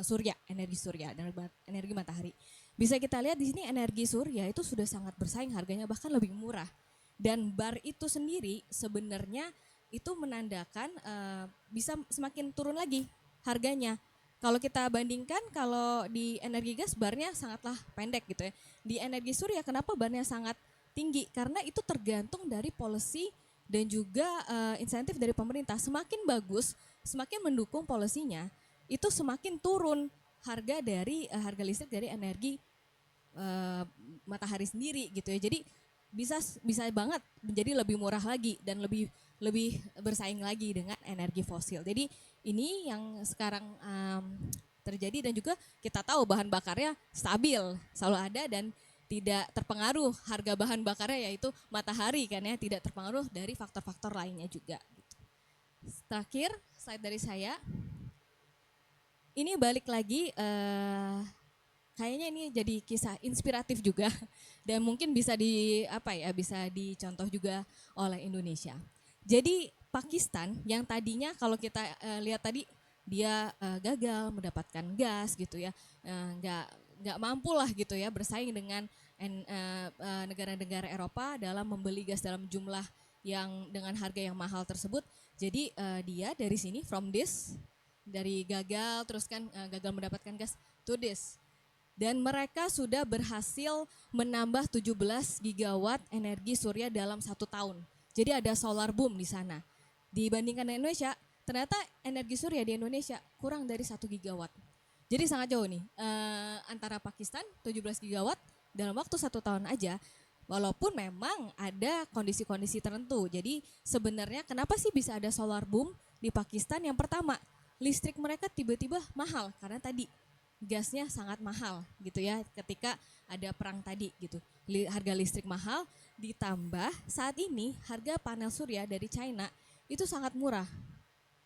surya, energi surya dan energi matahari. Bisa kita lihat di sini energi surya itu sudah sangat bersaing, harganya bahkan lebih murah. Dan bar itu sendiri sebenarnya itu menandakan bisa semakin turun lagi harganya. Kalau kita bandingkan, kalau di energi gas barnya sangatlah pendek gitu ya. Di energi surya kenapa barnya sangat tinggi? Karena itu tergantung dari policy dan juga insentif dari pemerintah. Semakin bagus, semakin mendukung polisinya, itu semakin turun harga dari harga listrik dari energi matahari sendiri gitu ya. Jadi bisa banget menjadi lebih murah lagi dan lebih bersaing lagi dengan energi fosil. Jadi ini yang sekarang terjadi, dan juga kita tahu bahan bakarnya stabil, selalu ada dan tidak terpengaruh harga bahan bakarnya yaitu matahari kan ya, tidak terpengaruh dari faktor-faktor lainnya juga. Terakhir slide dari saya, ini balik lagi kayaknya ini jadi kisah inspiratif juga dan mungkin bisa bisa dicontoh juga oleh Indonesia. Jadi Pakistan yang tadinya kalau kita lihat tadi dia gagal mendapatkan gas gitu ya, nggak mampu lah gitu ya bersaing dengan negara-negara Eropa dalam membeli gas dalam jumlah yang dengan harga yang mahal tersebut. Jadi dia dari sini dari gagal terus kan gagal mendapatkan gas to this. Dan mereka sudah berhasil menambah 17 gigawatt energi surya dalam 1 tahun. Jadi ada solar boom di sana. Dibandingkan dengan Indonesia, ternyata energi surya di Indonesia kurang dari 1 gigawatt. Jadi sangat jauh nih antara Pakistan 17 gigawatt dalam waktu 1 tahun aja. Walaupun memang ada kondisi-kondisi tertentu. Jadi sebenarnya kenapa sih bisa ada solar boom di Pakistan? Yang pertama, listrik mereka tiba-tiba mahal karena tadi gasnya sangat mahal gitu ya ketika ada perang tadi gitu. Harga listrik mahal ditambah saat ini harga panel surya dari China itu sangat murah.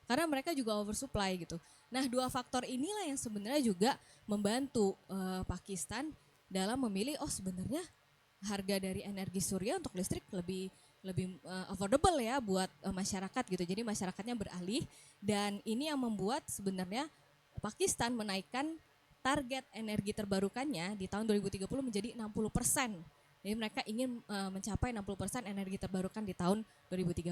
Karena mereka juga oversupply gitu. Nah, 2 faktor inilah yang sebenarnya juga membantu Pakistan dalam memilih sebenarnya harga dari energi surya untuk listrik lebih affordable ya buat masyarakat gitu. Jadi masyarakatnya beralih, dan ini yang membuat sebenarnya Pakistan menaikkan target energi terbarukannya di tahun 2030 menjadi 60%. Jadi mereka ingin mencapai 60% energi terbarukan di tahun 2030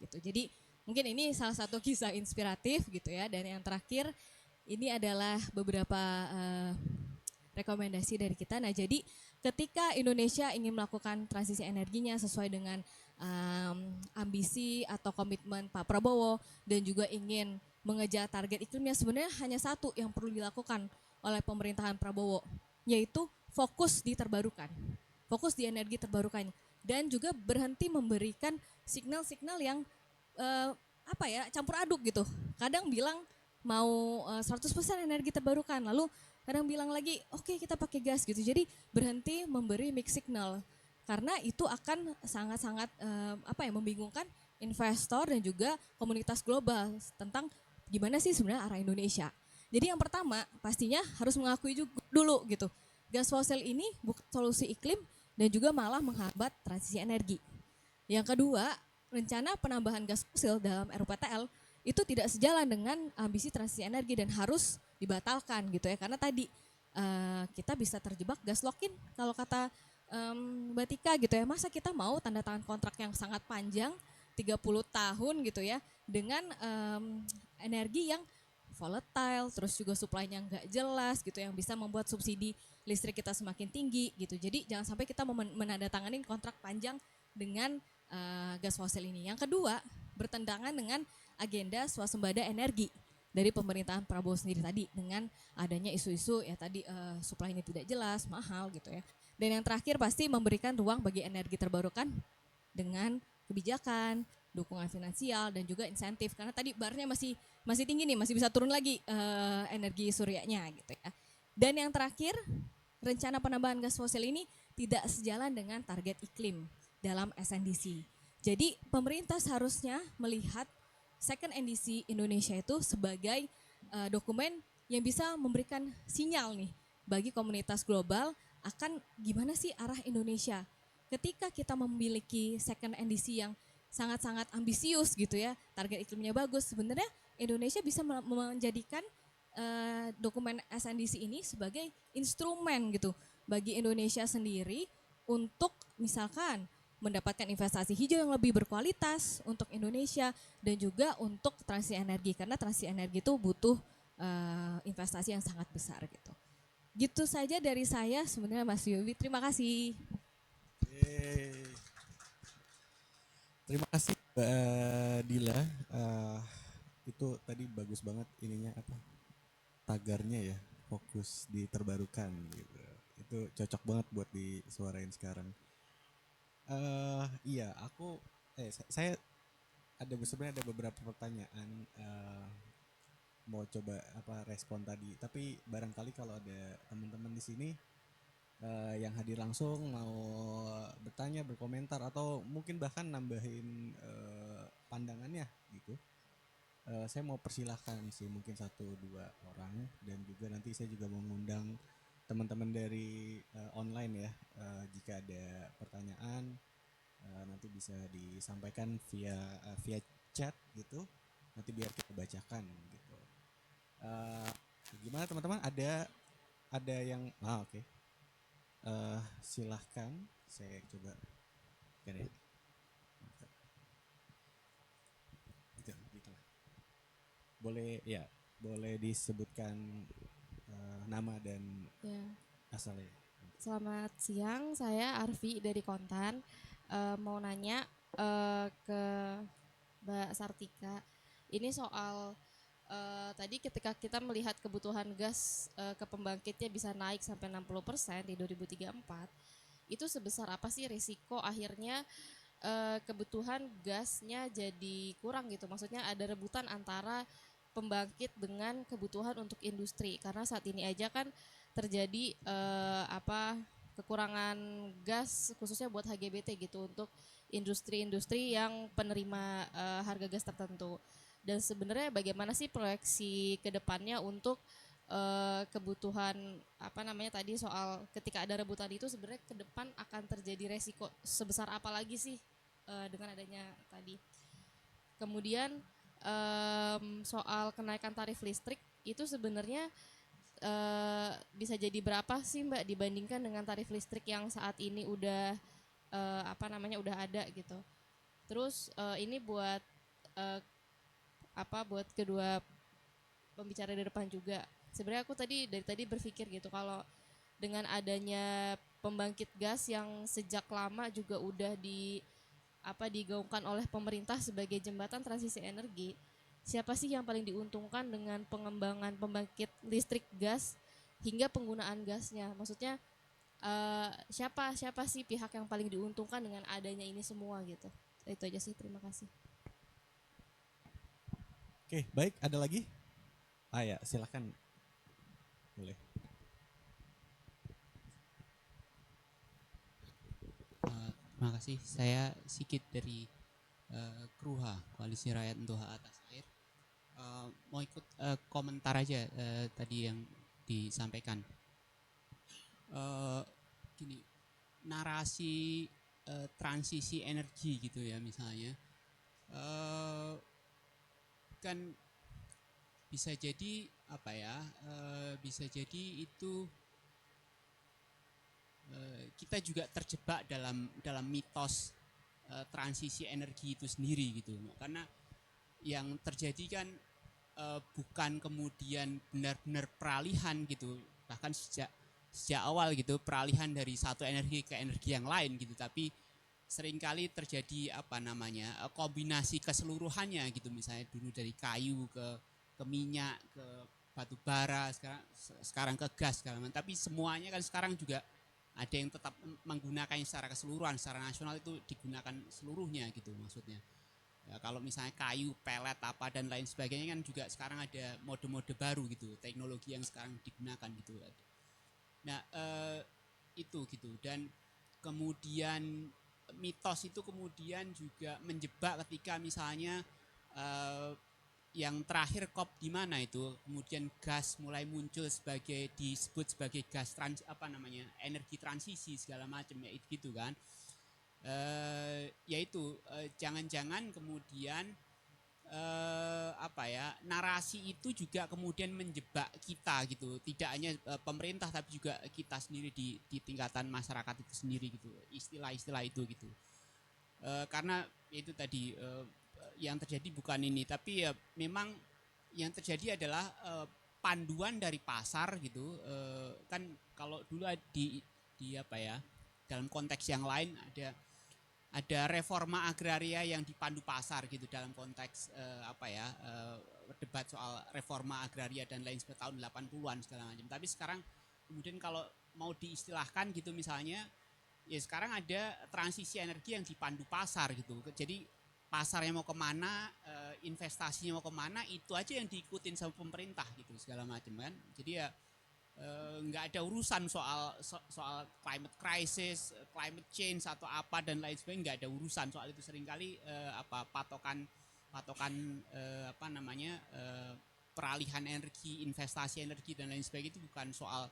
gitu. Jadi mungkin ini salah satu kisah inspiratif gitu ya. Dan yang terakhir ini adalah beberapa rekomendasi dari kita. Nah, jadi ketika Indonesia ingin melakukan transisi energinya sesuai dengan ambisi atau komitmen Pak Prabowo dan juga ingin mengejar target iklimnya, sebenarnya hanya satu yang perlu dilakukan oleh pemerintahan Prabowo, yaitu fokus di terbarukan, fokus di energi terbarukan, dan juga berhenti memberikan signal-signal yang campur aduk gitu. Kadang bilang mau 100% energi terbarukan, lalu kadang bilang lagi oke, kita pakai gas gitu. Jadi berhenti memberi mix signal, karena itu akan sangat-sangat membingungkan investor dan juga komunitas global tentang gimana sih sebenarnya arah Indonesia. Jadi yang pertama pastinya harus mengakui dulu gitu, gas fosil ini bukan solusi iklim dan juga malah menghambat transisi energi. Yang kedua, rencana penambahan gas fosil dalam RUPTL itu tidak sejalan dengan ambisi transisi energi dan harus dibatalkan gitu ya, karena tadi kita bisa terjebak gas lock-in kalau kata Mbak Tika gitu ya. Masa kita mau tanda tangan kontrak yang sangat panjang 30 tahun gitu ya dengan energi yang volatile, terus juga supply-nya nggak jelas gitu, yang bisa membuat subsidi listrik kita semakin tinggi gitu. Jadi jangan sampai kita menandatangani kontrak panjang dengan gas fosil ini. Yang kedua, bertentangan dengan agenda swasembada energi. dari pemerintahan Prabowo sendiri tadi dengan adanya isu-isu ya tadi supply-nya tidak jelas, mahal gitu ya. Dan yang terakhir pasti memberikan ruang bagi energi terbarukan dengan kebijakan, dukungan finansial dan juga insentif karena tadi barnya masih tinggi nih, masih bisa turun lagi energi suryanya gitu ya. Dan yang terakhir, rencana penambahan gas fosil ini tidak sejalan dengan target iklim dalam SNDC. Jadi pemerintah seharusnya melihat Second NDC Indonesia itu sebagai dokumen yang bisa memberikan sinyal nih bagi komunitas global akan gimana sih arah Indonesia. Ketika kita memiliki Second NDC yang sangat-sangat ambisius gitu ya, target iklimnya bagus, sebenarnya Indonesia bisa menjadikan dokumen SNDC ini sebagai instrumen gitu bagi Indonesia sendiri untuk misalkan mendapatkan investasi hijau yang lebih berkualitas untuk Indonesia dan juga untuk transisi energi karena transisi energi itu butuh investasi yang sangat besar gitu. Gitu saja dari saya sebenarnya Mas Yobi. Terima kasih. Terima kasih Mbak Dila. Itu tadi bagus banget ininya apa? Tagarnya ya, fokus di terbarukan gitu. Itu cocok banget buat disuarain sekarang. Iya, saya sebenarnya ada beberapa pertanyaan mau coba respon tadi. Tapi barangkali kalau ada teman-teman di sini yang hadir langsung mau bertanya, berkomentar atau mungkin bahkan nambahin pandangannya gitu. Saya mau persilahkan sih mungkin 1-2 orang dan juga nanti saya juga mau mengundang teman-teman dari online ya, jika ada pertanyaan nanti bisa disampaikan via chat gitu, nanti biar kita bacakan gitu. Gimana teman-teman, ada yang oke. Silahkan saya coba kan ya. Gitu lah. Boleh disebutkan nama dan Ya. asalnya. Selamat siang, saya Arfi dari Kontan. Mau nanya ke Mbak Sartika. Ini soal tadi ketika kita melihat kebutuhan gas ke pembangkitnya bisa naik sampai 60% di 2034, itu sebesar apa sih risiko akhirnya kebutuhan gasnya jadi kurang gitu? Maksudnya ada rebutan antara pembangkit dengan kebutuhan untuk industri, karena saat ini aja kan terjadi kekurangan gas khususnya buat HGBT gitu untuk industri-industri yang penerima harga gas tertentu. Dan sebenarnya bagaimana sih proyeksi ke depannya untuk kebutuhan tadi soal ketika ada rebutan itu sebenarnya ke depan akan terjadi resiko sebesar apa lagi sih dengan adanya tadi. Kemudian soal kenaikan tarif listrik itu sebenarnya bisa jadi berapa sih Mbak dibandingkan dengan tarif listrik yang saat ini udah udah ada gitu. Terus ini buat buat kedua pembicara di depan juga. Sebenarnya aku dari tadi berpikir gitu, kalau dengan adanya pembangkit gas yang sejak lama juga udah digaungkan oleh pemerintah sebagai jembatan transisi energi, siapa sih yang paling diuntungkan dengan pengembangan pembangkit listrik gas hingga penggunaan gasnya? Maksudnya siapa sih pihak yang paling diuntungkan dengan adanya ini semua gitu? Itu aja sih, terima kasih. Oke, baik, ada lagi? Ya, silakan. Boleh. Terima kasih. Saya Sikit dari KRUHA, Koalisi Rakyat untuk Hak Atas Air. Mau ikut komentar aja tadi yang disampaikan. Gini, narasi transisi energi gitu ya misalnya, kan bisa jadi bisa jadi itu kita juga terjebak dalam mitos transisi energi itu sendiri gitu, karena yang terjadi kan bukan kemudian benar-benar peralihan gitu, bahkan sejak awal gitu peralihan dari satu energi ke energi yang lain gitu, tapi seringkali terjadi kombinasi keseluruhannya gitu, misalnya dulu dari kayu ke ke minyak, ke batu bara, sekarang ke gas segala macam. Tapi semuanya kan sekarang juga ada yang tetap menggunakan secara keseluruhan, secara nasional itu digunakan seluruhnya gitu maksudnya. Ya, kalau misalnya kayu, pelet apa dan lain sebagainya kan juga sekarang ada mode-mode baru gitu, teknologi yang sekarang digunakan gitu. Nah itu gitu, dan kemudian mitos itu kemudian juga menjebak ketika misalnya yang terakhir COP di mana itu kemudian gas mulai muncul sebagai disebut sebagai gas energi transisi segala macam ya gitu kan. Yaitu jangan-jangan kemudian narasi itu juga kemudian menjebak kita gitu, tidak hanya pemerintah tapi juga kita sendiri di tingkatan masyarakat itu sendiri gitu, istilah-istilah itu gitu. Karena itu tadi yang terjadi bukan ini, tapi ya memang yang terjadi adalah panduan dari pasar gitu. Kan kalau dulu di dalam konteks yang lain ada reforma agraria yang dipandu pasar gitu dalam konteks debat soal reforma agraria dan lain sebagainya tahun 80-an segala macam. Tapi sekarang kemudian kalau mau diistilahkan gitu misalnya, ya sekarang ada transisi energi yang dipandu pasar gitu. Jadi pasarnya mau kemana, investasinya mau kemana, itu aja yang diikutin sama pemerintah gitu segala macam kan. Jadi ya nggak ada urusan soal climate crisis, climate change atau apa dan lain sebagainya, nggak ada urusan soal itu. Seringkali patokan peralihan energi, investasi energi dan lain sebagainya itu bukan soal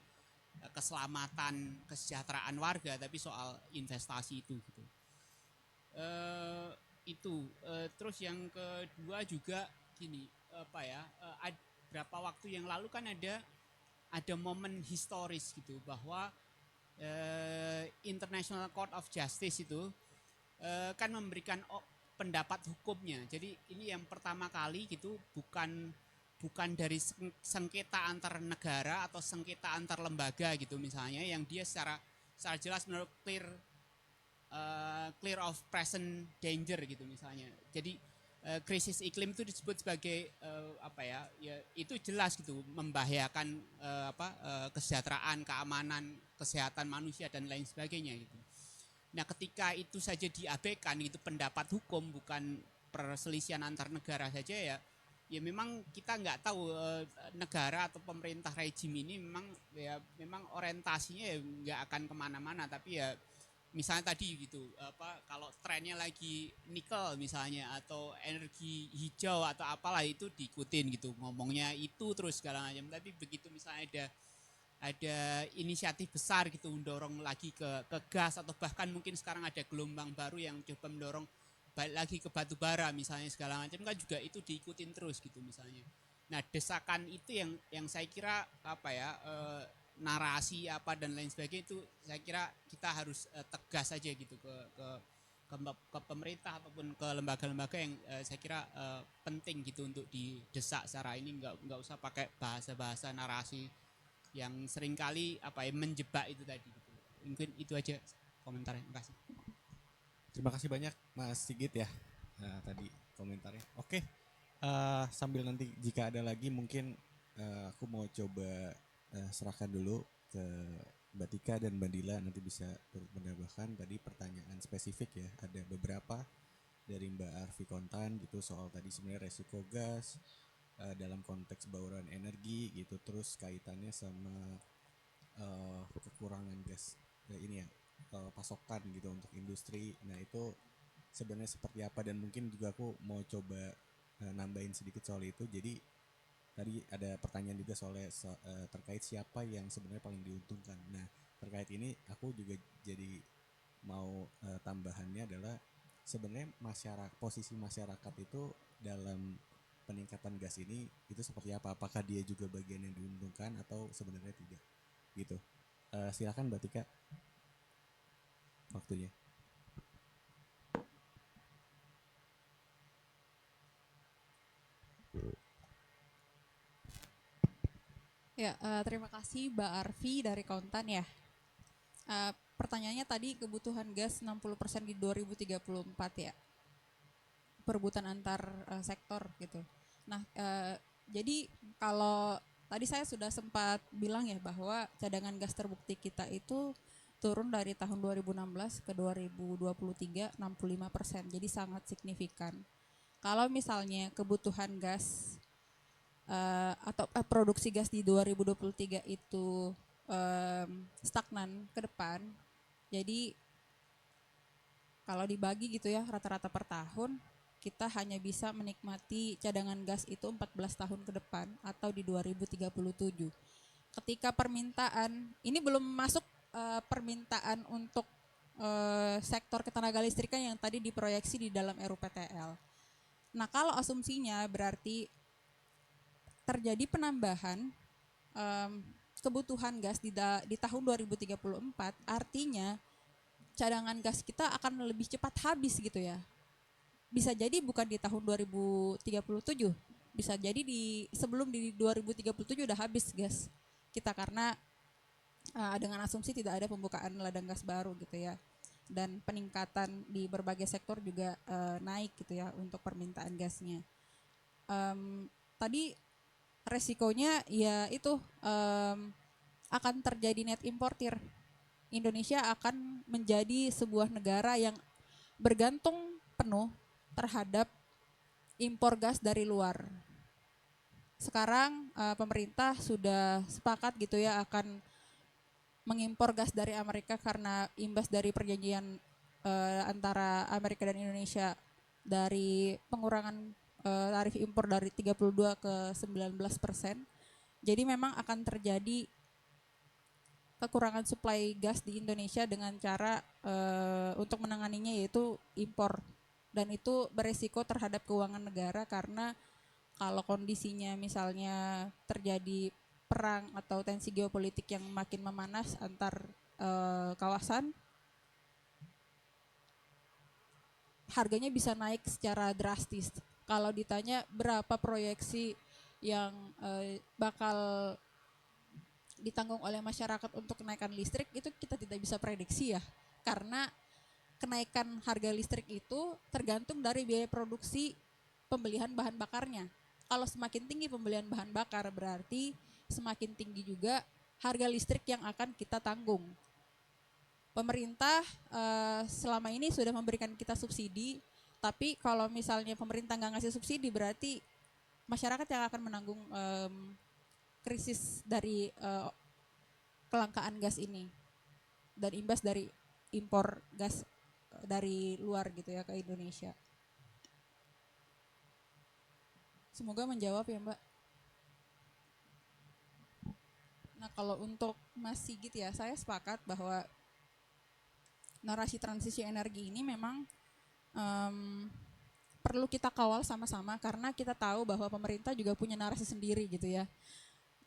keselamatan, kesejahteraan warga, tapi soal investasi itu gitu. Terus yang kedua juga gini, berapa waktu yang lalu kan ada momen historis gitu bahwa International Court of Justice itu kan memberikan pendapat hukumnya. Jadi ini yang pertama kali gitu, bukan dari sengketa antar negara atau sengketa antar lembaga gitu misalnya, yang dia secara jelas menurut clear of present danger gitu misalnya. Jadi krisis iklim itu disebut sebagai itu jelas gitu membahayakan kesejahteraan, keamanan, kesehatan manusia dan lain sebagainya gitu. Nah, ketika itu saja diabaikan gitu, pendapat hukum bukan perselisihan antar negara saja ya memang kita nggak tahu negara atau pemerintah rejim ini memang orientasinya ya nggak akan kemana-mana, tapi ya misalnya tadi gitu kalau trennya lagi nikel misalnya atau energi hijau atau apalah itu diikutin gitu, ngomongnya itu terus segala macam. Tapi begitu misalnya ada inisiatif besar gitu mendorong lagi ke gas, atau bahkan mungkin sekarang ada gelombang baru yang coba mendorong balik lagi ke batu bara misalnya segala macam, kan juga itu diikutin terus gitu misalnya. Nah, desakan itu yang saya kira narasi dan lain sebagainya itu saya kira kita harus tegas aja gitu ke pemerintah ataupun ke lembaga-lembaga yang saya kira penting gitu untuk didesak secara ini, nggak usah pakai bahasa-bahasa narasi yang seringkali menjebak itu tadi gitu. Mungkin itu aja komentarnya. Terima kasih. Terima kasih banyak Mas Sigit ya tadi komentarnya. Oke, sambil nanti jika ada lagi mungkin aku mau coba serahkan dulu ke Mbak Tika dan Mbak Dila, nanti bisa menambahkan tadi pertanyaan spesifik ya. Ada beberapa dari Mbak Arfi Kontan gitu soal tadi sebenarnya resiko gas dalam konteks bauran energi gitu, terus kaitannya sama kekurangan gas ini ya, pasokan gitu untuk industri. Nah, itu sebenarnya seperti apa, dan mungkin juga aku mau coba nambahin sedikit soal itu. Jadi tadi ada pertanyaan juga soalnya terkait siapa yang sebenarnya paling diuntungkan. Nah, terkait ini aku juga jadi mau tambahannya adalah sebenarnya posisi masyarakat itu dalam peningkatan gas ini itu seperti apa? Apakah dia juga bagian yang diuntungkan atau sebenarnya tidak? Gitu. Silakan Mbak Tika. Waktunya. Ya, terima kasih Mbak Arfi dari Kontan ya. Pertanyaannya tadi kebutuhan gas 60% di 2034 ya. Perebutan antar sektor gitu. Nah, Jadi kalau tadi saya sudah sempat bilang ya bahwa cadangan gas terbukti kita itu turun dari tahun 2016 ke 2023 65%. Jadi sangat signifikan. Kalau misalnya kebutuhan gas atau produksi gas di 2023 itu stagnan ke depan. Jadi kalau dibagi gitu ya rata-rata per tahun kita hanya bisa menikmati cadangan gas itu 14 tahun ke depan atau di 2037. Ketika permintaan, ini belum masuk permintaan untuk sektor ketenaga listrikan yang tadi diproyeksi di dalam RUPTL. Nah, kalau asumsinya berarti terjadi penambahan kebutuhan gas di tahun 2034, artinya cadangan gas kita akan lebih cepat habis gitu ya. Bisa jadi bukan di tahun 2037, bisa jadi sebelum di 2037 udah habis gas kita karena dengan asumsi tidak ada pembukaan ladang gas baru gitu ya, dan peningkatan di berbagai sektor juga naik gitu ya untuk permintaan gasnya. Tadi resikonya ya itu akan terjadi net importer. Indonesia akan menjadi sebuah negara yang bergantung penuh terhadap impor gas dari luar. Sekarang pemerintah sudah sepakat gitu ya akan mengimpor gas dari Amerika karena imbas dari perjanjian antara Amerika dan Indonesia dari pengurangan tarif impor dari 32 ke 19%. Jadi memang akan terjadi kekurangan suplai gas di Indonesia dengan cara untuk menanganinya yaitu impor. Dan itu beresiko terhadap keuangan negara karena kalau kondisinya misalnya terjadi perang atau tensi geopolitik yang makin memanas antar kawasan, harganya bisa naik secara drastis. Kalau ditanya berapa proyeksi yang bakal ditanggung oleh masyarakat untuk kenaikan listrik, itu kita tidak bisa prediksi ya, karena kenaikan harga listrik itu tergantung dari biaya produksi pembelian bahan bakarnya. Kalau semakin tinggi pembelian bahan bakar berarti semakin tinggi juga harga listrik yang akan kita tanggung. Pemerintah selama ini sudah memberikan kita subsidi, tapi kalau misalnya pemerintah nggak ngasih subsidi berarti masyarakat yang akan menanggung krisis dari kelangkaan gas ini dan imbas dari impor gas dari luar gitu ya ke Indonesia. Semoga menjawab ya Mbak. Nah kalau untuk Mas Sigit ya, saya sepakat bahwa narasi transisi energi ini memang perlu kita kawal sama-sama karena kita tahu bahwa pemerintah juga punya narasi sendiri gitu ya.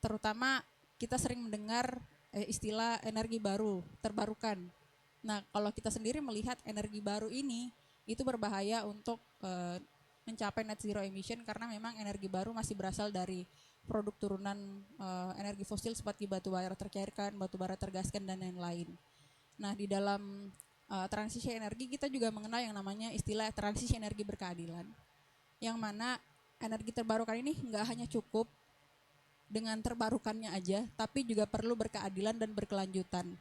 Terutama kita sering mendengar istilah energi baru, terbarukan. Nah, kalau kita sendiri melihat energi baru ini itu berbahaya untuk mencapai net zero emission karena memang energi baru masih berasal dari produk turunan energi fosil seperti batu bara tercairkan, batu bara tergaskan dan lain-lain. Nah, di dalam transisi energi kita juga mengenal yang namanya istilah transisi energi berkeadilan. Yang mana energi terbarukan ini nggak hanya cukup dengan terbarukannya aja, tapi juga perlu berkeadilan dan berkelanjutan.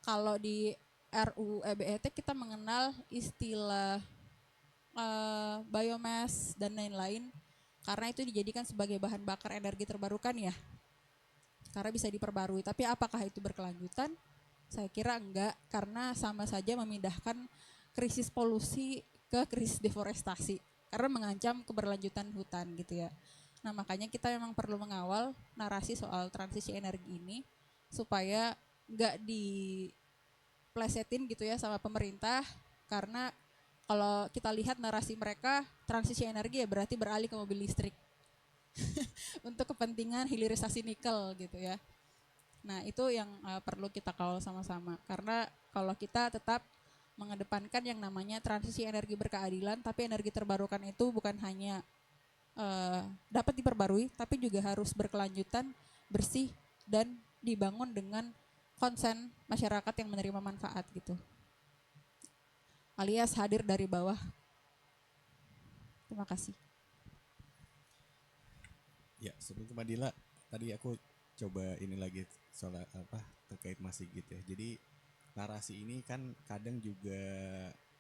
Kalau di RUU EBET kita mengenal istilah biomass dan lain-lain karena itu dijadikan sebagai bahan bakar energi terbarukan ya, karena bisa diperbarui. Tapi apakah itu berkelanjutan? Saya kira enggak, karena sama saja memindahkan krisis polusi ke krisis deforestasi karena mengancam keberlanjutan hutan gitu ya. Nah makanya kita memang perlu mengawal narasi soal transisi energi ini supaya enggak diplesetin gitu ya sama pemerintah, karena kalau kita lihat narasi mereka transisi energi ya berarti beralih ke mobil listrik untuk kepentingan hilirisasi nikel gitu ya. Nah itu yang perlu kita kawal sama-sama karena kalau kita tetap mengedepankan yang namanya transisi energi berkeadilan, tapi energi terbarukan itu bukan hanya dapat diperbarui tapi juga harus berkelanjutan, bersih dan dibangun dengan konsen masyarakat yang menerima manfaat gitu, alias hadir dari bawah. Terima kasih. Ya, sebelum ke Madila, tadi aku coba ini lagi soal apa terkait Mas Sigit ya. Jadi narasi ini kan kadang juga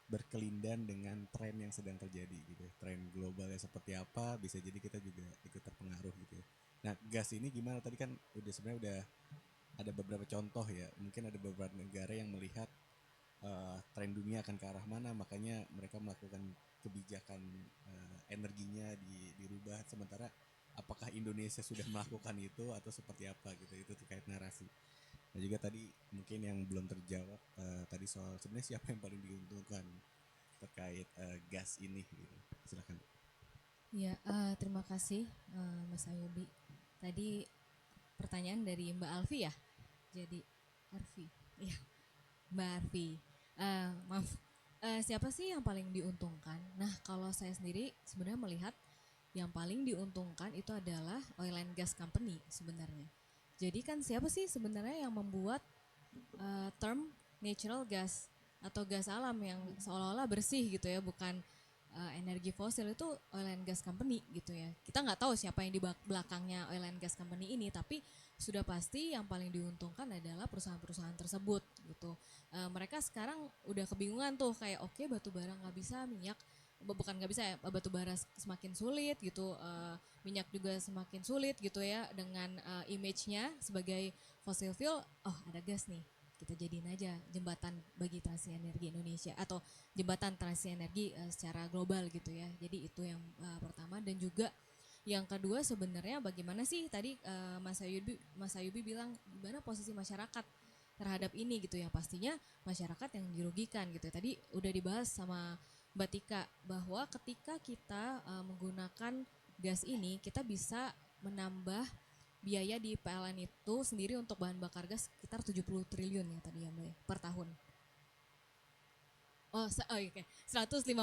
berkelindan dengan tren yang sedang terjadi gitu ya. Tren globalnya seperti apa, bisa jadi kita juga ikut terpengaruh gitu ya. Nah, gas ini gimana? Tadi kan sebenarnya udah ada beberapa contoh ya. Mungkin ada beberapa negara yang melihat tren dunia akan ke arah mana, makanya mereka melakukan kebijakan energinya dirubah. Sementara apakah Indonesia sudah melakukan itu atau seperti apa gitu, itu terkait narasi. Nah juga tadi mungkin yang belum terjawab tadi soal sebenarnya siapa yang paling diuntungkan terkait gas ini gitu. Silakan. Ya, terima kasih Mas Ayubi. Tadi pertanyaan dari Mbak Alfi ya. Jadi Arfi, ya Mbak Arfi. Maaf, siapa sih yang paling diuntungkan? Nah, kalau saya sendiri sebenarnya melihat yang paling diuntungkan itu adalah oil and gas company sebenarnya. Jadi kan siapa sih sebenarnya yang membuat term natural gas atau gas alam yang seolah-olah bersih gitu ya, bukan energi fosil, itu oil and gas company gitu ya. Kita nggak tahu siapa yang di belakangnya oil and gas company ini, tapi sudah pasti yang paling diuntungkan adalah perusahaan-perusahaan tersebut gitu. Mereka sekarang udah kebingungan tuh kayak oke, batu bara nggak bisa, minyak bukan nggak bisa ya, batu bara semakin sulit gitu, minyak juga semakin sulit gitu ya, dengan image-nya sebagai fossil fuel. Oh, ada gas nih, kita jadiin aja jembatan bagi transisi energi Indonesia atau jembatan transisi energi secara global gitu ya. Jadi itu yang pertama. Dan juga yang kedua sebenarnya bagaimana sih tadi Mas Ayubi bilang gimana posisi masyarakat terhadap ini gitu ya. Pastinya masyarakat yang dirugikan gitu ya. Tadi udah dibahas sama Mbak Tika bahwa ketika kita menggunakan gas ini, kita bisa menambah biaya di PLN itu sendiri untuk bahan bakar gas sekitar 70 triliun ya tadi ya Mbak ya, per tahun. Oke. 155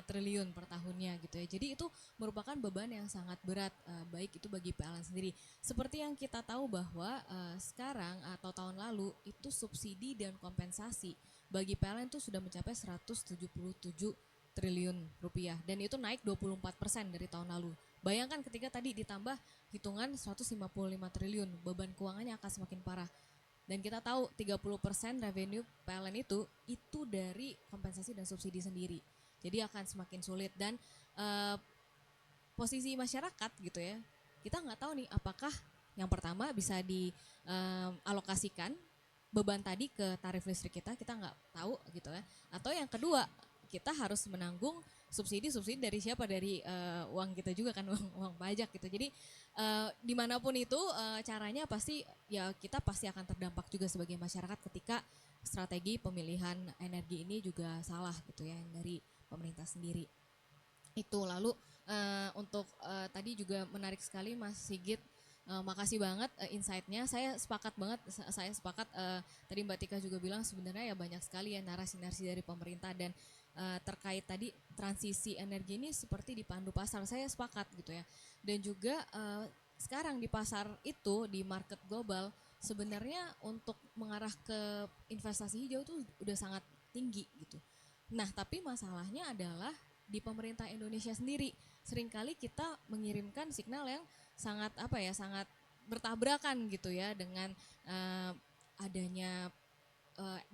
triliun per tahunnya gitu ya. Jadi itu merupakan beban yang sangat berat, baik itu bagi PLN sendiri. Seperti yang kita tahu bahwa sekarang atau tahun lalu itu subsidi dan kompensasi bagi PLN itu sudah mencapai 177 triliun rupiah dan itu naik 24% dari tahun lalu. Bayangkan ketika tadi ditambah hitungan 155 triliun, beban keuangannya akan semakin parah. Dan kita tahu 30% revenue PLN itu dari kompensasi dan subsidi sendiri. Jadi akan semakin sulit dan posisi masyarakat gitu ya. Kita nggak tahu nih apakah yang pertama bisa dialokasikan beban tadi ke tarif listrik kita nggak tahu gitu ya. Atau yang kedua, kita harus menanggung subsidi dari siapa, dari uang kita juga kan, uang pajak gitu. Jadi dimanapun itu caranya pasti ya kita pasti akan terdampak juga sebagai masyarakat ketika strategi pemilihan energi ini juga salah gitu ya dari pemerintah sendiri. Itu lalu untuk tadi juga menarik sekali Mas Sigit. Makasih banget insight-nya. Saya sepakat banget. Saya sepakat tadi Mbak Tika juga bilang sebenarnya ya banyak sekali ya narasi-narasi dari pemerintah dan terkait tadi transisi energi ini seperti dipandu pasar. Saya sepakat gitu ya. Dan juga sekarang di pasar itu di market global sebenarnya untuk mengarah ke investasi hijau itu udah sangat tinggi gitu. Nah, tapi masalahnya adalah di pemerintah Indonesia sendiri seringkali kita mengirimkan signal yang sangat sangat bertabrakan gitu ya dengan adanya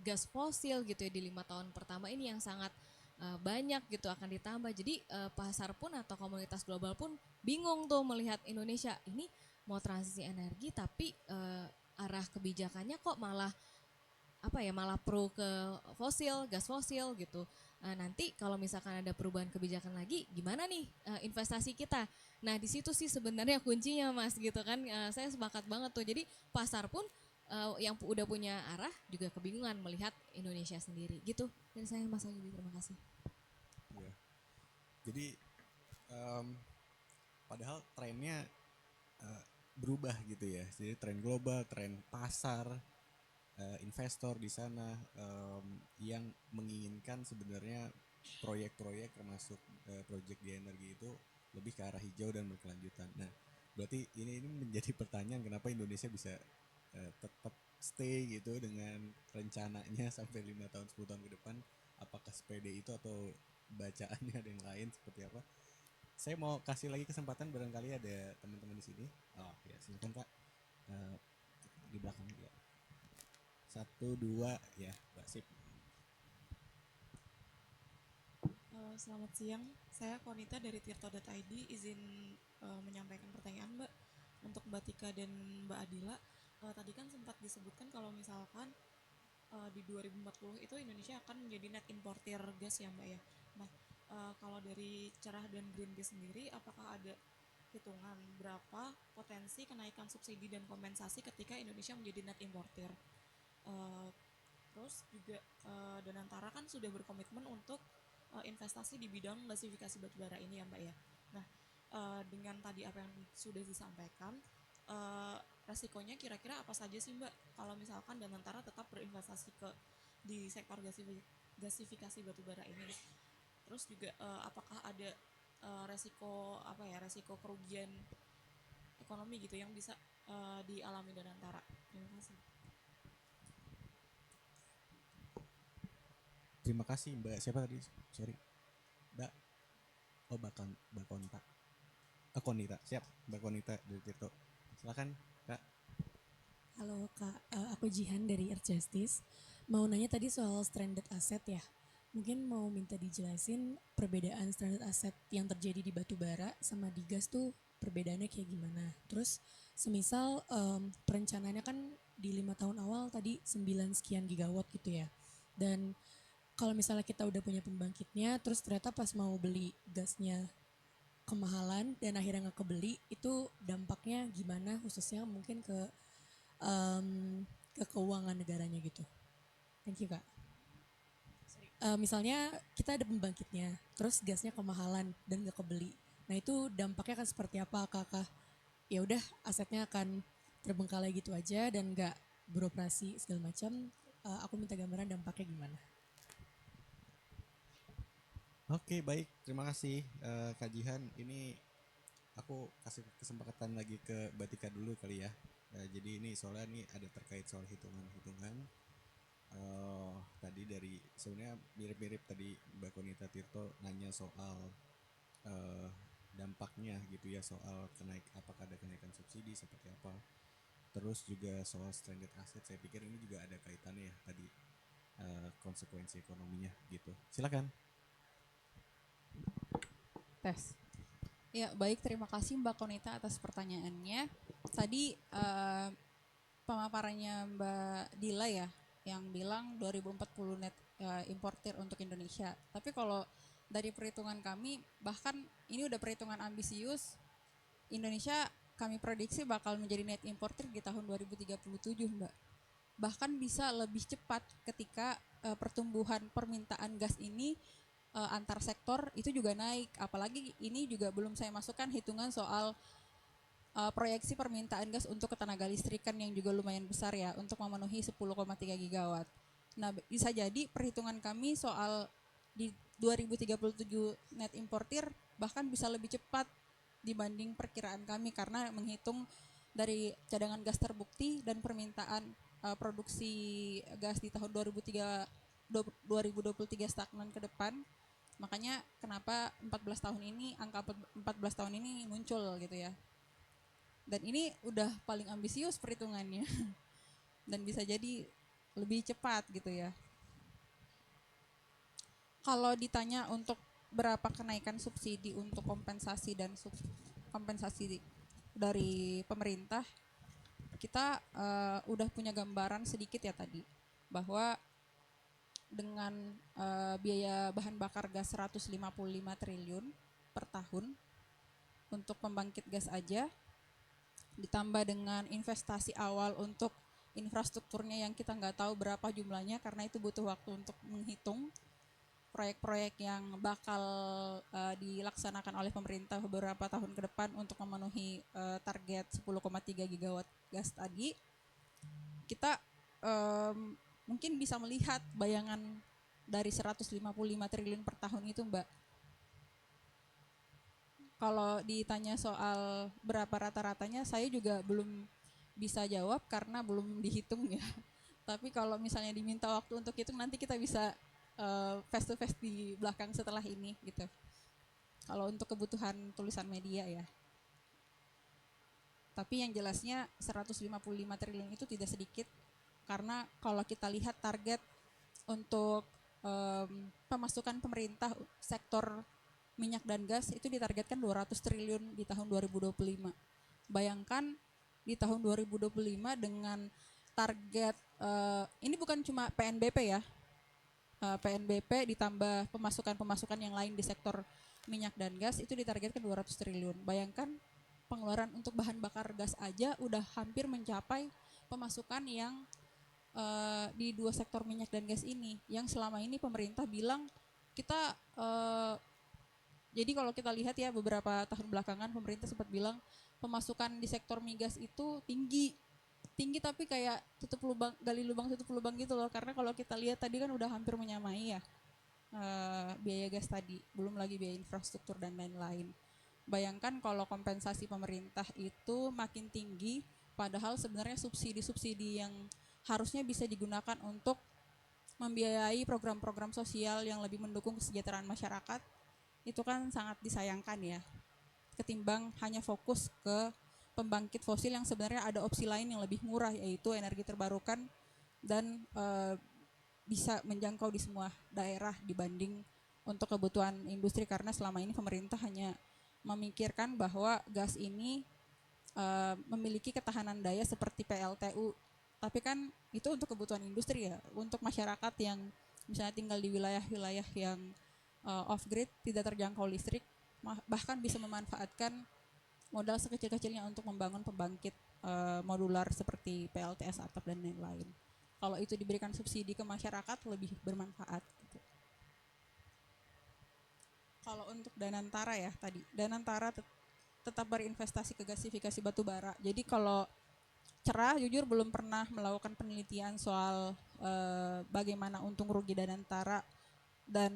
gas fosil gitu ya di 5 tahun pertama ini yang sangat banyak gitu akan ditambah. Jadi pasar pun atau komunitas global pun bingung tuh melihat Indonesia ini mau transisi energi tapi arah kebijakannya kok malah malah pro ke fosil, gas fosil gitu. Nanti kalau misalkan ada perubahan kebijakan lagi, gimana nih investasi kita? Nah di situ sih sebenarnya kuncinya Mas gitu kan. Saya sepakat banget tuh. Jadi pasar pun yang udah punya arah juga kebingungan melihat Indonesia sendiri gitu. Dari saya Mas Ayubi, terima kasih. Ya. Jadi padahal trennya berubah gitu ya. Jadi tren global, tren pasar, investor di sana yang menginginkan sebenarnya proyek-proyek termasuk proyek di energi itu lebih ke arah hijau dan berkelanjutan. Nah, berarti ini menjadi pertanyaan kenapa Indonesia bisa tetap stay gitu dengan rencananya sampai 5 tahun 10 tahun ke depan, apakah sepede itu atau bacaannya ada yang lain seperti apa? saya mau kasih lagi kesempatan, barangkali ada teman-teman di sini. Oh ya, silakan Kak. Eh, di belakang dia. 1, 2, ya, Mbak Sip. Selamat siang, saya Konita dari tirto.id. Izin menyampaikan pertanyaan Mbak untuk Mbak Tika dan Mbak Adila. Tadi kan sempat disebutkan kalau misalkan di 2040 itu Indonesia akan menjadi net importer gas ya Mbak ya. Nah, kalau dari Cerah dan Greenpeace sendiri, apakah ada hitungan berapa potensi kenaikan subsidi dan kompensasi ketika Indonesia menjadi net importer? Terus juga Danantara kan sudah berkomitmen untuk investasi di bidang gasifikasi batubara ini ya Mbak ya. Nah, dengan tadi apa yang sudah disampaikan, resikonya kira-kira apa saja sih Mbak kalau misalkan Danantara tetap berinvestasi di sektor gasifikasi batubara ini? Terus juga apakah ada resiko kerugian ekonomi gitu yang bisa dialami Danantara? Terima kasih. Terima kasih Mbak. Siapa tadi? Sorry. Mbak. Oh, Mbak Konta. Konita. Siap. Mbak Konita dari Tirto. Silakan, Kak. Halo Kak, aku Jihan dari Earth Justice. Mau nanya tadi soal stranded asset ya. Mungkin mau minta dijelasin perbedaan stranded asset yang terjadi di batu bara sama di gas tuh perbedaannya kayak gimana. Terus semisal perencanaannya kan di 5 tahun awal tadi 9 sekian gigawatt gitu ya. Dan kalau misalnya kita udah punya pembangkitnya, terus ternyata pas mau beli gasnya kemahalan dan akhirnya nggak kebeli, itu dampaknya gimana khususnya mungkin ke keuangan negaranya gitu. Thank you Kak. Misalnya kita ada pembangkitnya, terus gasnya kemahalan dan nggak kebeli. Nah itu dampaknya akan seperti apa Kakak? Ya udah asetnya akan terbengkalai gitu aja dan nggak beroperasi segala macam. Aku minta gambaran dampaknya gimana. Oke, baik. Terima kasih Kak Jihan. Ini aku kasih kesempatan lagi ke Mbak Tika dulu kali ya. Jadi ini soalnya ini ada terkait soal hitungan-hitungan. Tadi dari sebenarnya mirip-mirip tadi Mbak Konita Tirto nanya soal dampaknya gitu ya, soal apakah ada kenaikan subsidi seperti apa. Terus juga soal stranded asset, saya pikir ini juga ada kaitannya ya tadi konsekuensi ekonominya gitu. Silakan. Tes. Ya, baik, terima kasih Mbak Konita atas pertanyaannya. Tadi pemaparannya Mbak Dila ya, yang bilang 2040 net importer untuk Indonesia. Tapi kalau dari perhitungan kami, bahkan ini udah perhitungan ambisius, Indonesia kami prediksi bakal menjadi net importer di tahun 2037 Mbak. Bahkan bisa lebih cepat ketika pertumbuhan permintaan gas ini antar sektor itu juga naik, apalagi ini juga belum saya masukkan hitungan soal proyeksi permintaan gas untuk ketenaga listrikan yang juga lumayan besar ya untuk memenuhi 10,3 gigawatt. Nah, bisa jadi perhitungan kami soal di 2037 net importer bahkan bisa lebih cepat dibanding perkiraan kami karena menghitung dari cadangan gas terbukti dan permintaan produksi gas di tahun 2023 stagnan ke depan. Makanya kenapa 14 tahun ini, angka 14 tahun ini muncul gitu ya. Dan ini udah paling ambisius perhitungannya. Dan bisa jadi lebih cepat gitu ya. Kalau ditanya untuk berapa kenaikan subsidi untuk kompensasi dan kompensasi dari pemerintah, kita udah punya gambaran sedikit ya tadi. Bahwa dengan biaya bahan bakar gas 155 triliun per tahun untuk pembangkit gas aja, ditambah dengan investasi awal untuk infrastrukturnya yang kita nggak tahu berapa jumlahnya karena itu butuh waktu untuk menghitung proyek-proyek yang bakal dilaksanakan oleh pemerintah beberapa tahun ke depan untuk memenuhi target 10,3 gigawatt gas tadi. Kita mungkin bisa melihat bayangan dari 155 triliun per tahun itu Mbak. Kalau ditanya soal berapa rata-ratanya, saya juga belum bisa jawab karena belum dihitung ya. Tapi kalau misalnya diminta waktu untuk hitung, nanti kita bisa face to face di belakang setelah ini gitu. kalau untuk kebutuhan tulisan media ya. Tapi yang jelasnya 155 triliun itu tidak sedikit, karena kalau kita lihat target untuk pemasukan pemerintah sektor minyak dan gas itu ditargetkan 200 triliun di tahun 2025. Bayangkan di tahun 2025 dengan target, ini bukan cuma PNBP ya, PNBP ditambah pemasukan-pemasukan yang lain di sektor minyak dan gas itu ditargetkan 200 triliun. Bayangkan pengeluaran untuk bahan bakar gas aja udah hampir mencapai pemasukan yang di dua sektor minyak dan gas ini, yang selama ini pemerintah bilang kita jadi kalau kita lihat ya beberapa tahun belakangan pemerintah sempat bilang pemasukan di sektor migas itu tinggi tapi kayak tutup lubang, gali lubang tutup lubang gitu loh, karena kalau kita lihat tadi kan udah hampir menyamai ya biaya gas tadi, belum lagi biaya infrastruktur dan lain-lain. Bayangkan kalau kompensasi pemerintah itu makin tinggi, padahal sebenarnya subsidi-subsidi yang harusnya bisa digunakan untuk membiayai program-program sosial yang lebih mendukung kesejahteraan masyarakat, itu kan sangat disayangkan ya, ketimbang hanya fokus ke pembangkit fosil yang sebenarnya ada opsi lain yang lebih murah, yaitu energi terbarukan dan bisa menjangkau di semua daerah dibanding untuk kebutuhan industri, karena selama ini pemerintah hanya memikirkan bahwa gas ini memiliki ketahanan daya seperti PLTU, tapi kan itu untuk kebutuhan industri ya, untuk masyarakat yang misalnya tinggal di wilayah-wilayah yang off grid, tidak terjangkau listrik, bahkan bisa memanfaatkan modal sekecil-kecilnya untuk membangun pembangkit modular seperti PLTS atap dan lain-lain. Kalau itu diberikan subsidi ke masyarakat lebih bermanfaat gitu. Kalau untuk Danantara ya tadi, Danantara tetap berinvestasi ke gasifikasi batu bara. Jadi kalau Cerah jujur belum pernah melakukan penelitian soal bagaimana untung rugi Danantara dan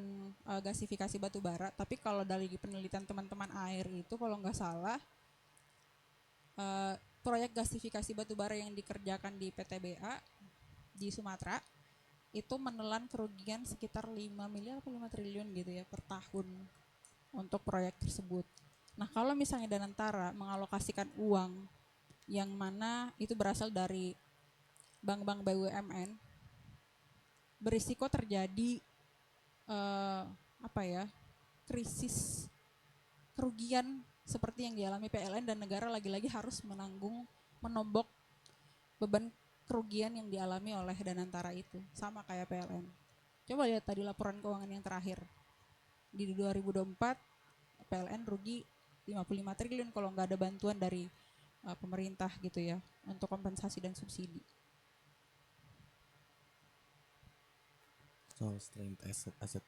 gasifikasi batu bara. Tapi kalau dari penelitian teman-teman air itu kalau nggak salah proyek gasifikasi batu bara yang dikerjakan di PTBA di Sumatera itu menelan kerugian sekitar 5 miliar atau 5 triliun gitu ya per tahun untuk proyek tersebut. Nah kalau misalnya Danantara mengalokasikan uang yang mana itu berasal dari bank-bank BUMN, berisiko terjadi krisis kerugian seperti yang dialami PLN, dan negara lagi-lagi harus menombok beban kerugian yang dialami oleh Danantara itu, sama kayak PLN. Coba lihat tadi laporan keuangan yang terakhir di 2024 PLN rugi 55 triliun kalau nggak ada bantuan dari pemerintah gitu ya untuk kompensasi dan subsidi. Soal stranded asset.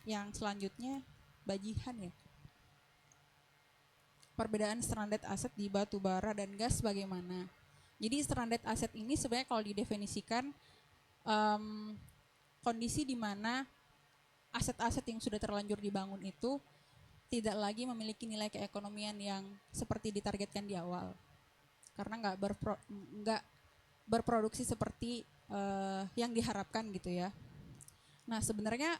Yang selanjutnya bajihan ya. Perbedaan stranded asset di batu bara dan gas bagaimana? Jadi stranded asset ini sebenarnya kalau didefinisikan kondisi di mana aset-aset yang sudah terlanjur dibangun itu tidak lagi memiliki nilai keekonomian yang seperti ditargetkan di awal, karena nggak berproduksi seperti yang diharapkan gitu ya. Nah sebenarnya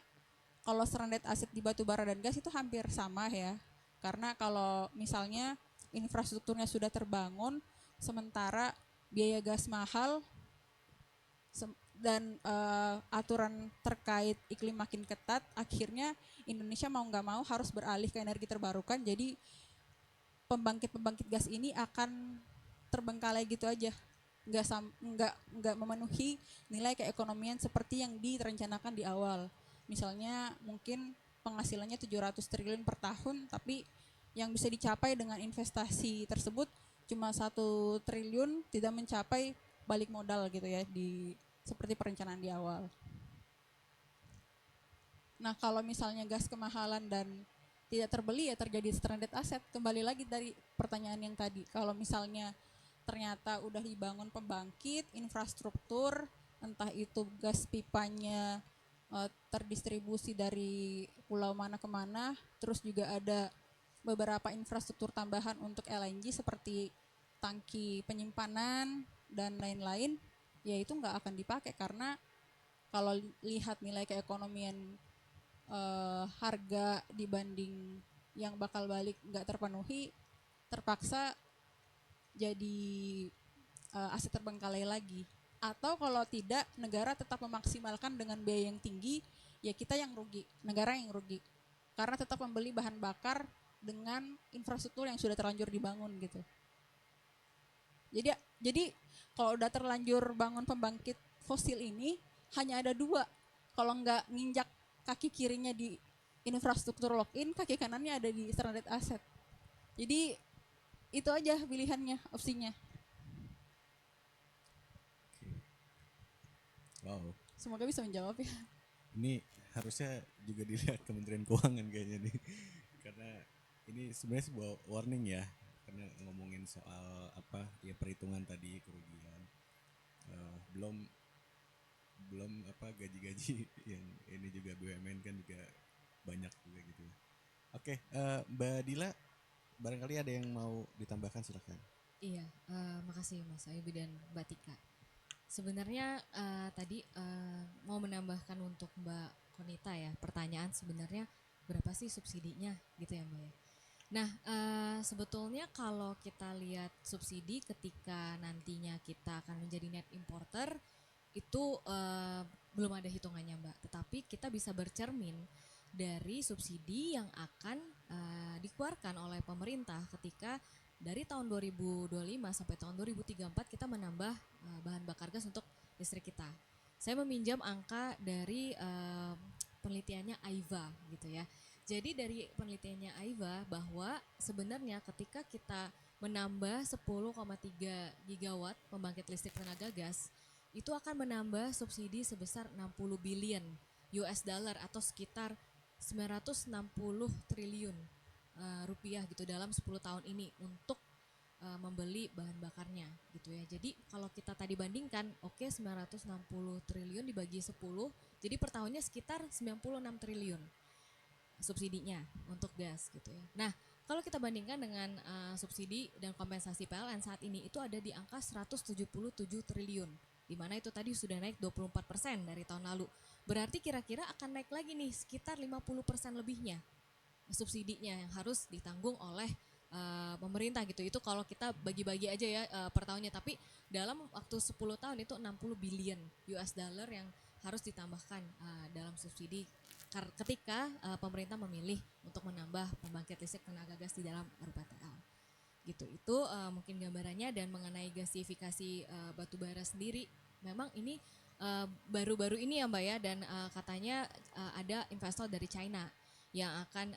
kalau stranded asset di batu bara dan gas itu hampir sama ya, karena kalau misalnya infrastrukturnya sudah terbangun sementara biaya gas mahal dan aturan terkait iklim makin ketat, akhirnya Indonesia mau nggak mau harus beralih ke energi terbarukan. Jadi pembangkit gas ini akan terbengkalai gitu aja, nggak memenuhi nilai keekonomian seperti yang direncanakan di awal. Misalnya mungkin penghasilannya 700 triliun per tahun, tapi yang bisa dicapai dengan investasi tersebut cuma 1 triliun, tidak mencapai balik modal gitu ya seperti perencanaan di awal. Nah kalau misalnya gas kemahalan dan tidak terbeli ya terjadi stranded asset. Kembali lagi dari pertanyaan yang tadi, kalau misalnya ternyata udah dibangun pembangkit, infrastruktur, entah itu gas pipanya terdistribusi dari pulau mana ke mana, terus juga ada beberapa infrastruktur tambahan untuk LNG seperti tangki penyimpanan dan lain-lain, ya itu nggak akan dipakai, karena kalau lihat nilai keekonomian harga dibanding yang bakal balik nggak terpenuhi, terpaksa jadi aset terbengkalai lagi. Atau kalau tidak, negara tetap memaksimalkan dengan biaya yang tinggi, ya kita yang rugi, negara yang rugi. Karena tetap membeli bahan bakar dengan infrastruktur yang sudah terlanjur dibangun gitu. Jadi kalau udah terlanjur bangun pembangkit fosil ini, hanya ada dua. Kalau nggak nginjak kaki kirinya di infrastruktur lock-in, kaki kanannya ada di stranded asset. Jadi itu aja pilihannya, opsinya. Wow, Semoga bisa menjawab ya. ini harusnya juga dilihat Kementerian Keuangan kayaknya nih, karena ini sebenarnya sebuah warning ya, karena ngomongin soal apa ya, perhitungan tadi kerugian, belum apa gaji-gaji yang ini juga BUMN kan juga banyak juga gitu. Oke, Mbak Dila, barangkali ada yang mau ditambahkan, silakan. Iya, makasih Mas Ayubi dan Mbak Tika. Sebenarnya tadi mau menambahkan untuk Mbak Konita ya, pertanyaan sebenarnya berapa sih subsidinya gitu ya Mbak ya. Nah sebetulnya kalau kita lihat subsidi ketika nantinya kita akan menjadi net importer itu belum ada hitungannya Mbak, tetapi kita bisa bercermin dari subsidi yang akan dikeluarkan oleh pemerintah ketika dari tahun 2025 sampai tahun 2034 kita menambah bahan bakar gas untuk listrik kita. Saya meminjam angka dari penelitiannya AIVA gitu ya. Jadi dari penelitiannya AIVA bahwa sebenarnya ketika kita menambah 10,3 gigawatt pembangkit listrik tenaga gas, itu akan menambah subsidi sebesar 60 billion US dollar atau sekitar 960 triliun rupiah gitu dalam 10 tahun ini untuk membeli bahan bakarnya gitu ya. Jadi kalau kita tadi bandingkan, oke 960 triliun dibagi 10, jadi per tahunnya sekitar 96 triliun subsidinya untuk gas gitu ya. Nah, kalau kita bandingkan dengan subsidi dan kompensasi PLN saat ini itu ada di angka 177 triliun. Di mana itu tadi sudah naik 24% dari tahun lalu. Berarti kira-kira akan naik lagi nih sekitar 50% lebihnya subsidinya yang harus ditanggung oleh pemerintah gitu. Itu kalau kita bagi-bagi aja ya per tahunnya, tapi dalam waktu 10 tahun itu 60 billion US dollar yang harus ditambahkan dalam subsidi ketika pemerintah memilih untuk menambah pembangkit listrik tenaga gas di dalam RUPTL. Gitu. Itu mungkin gambarannya. Dan mengenai gasifikasi batubara sendiri, memang ini baru-baru ini ya Mbak ya, dan katanya ada investor dari China yang akan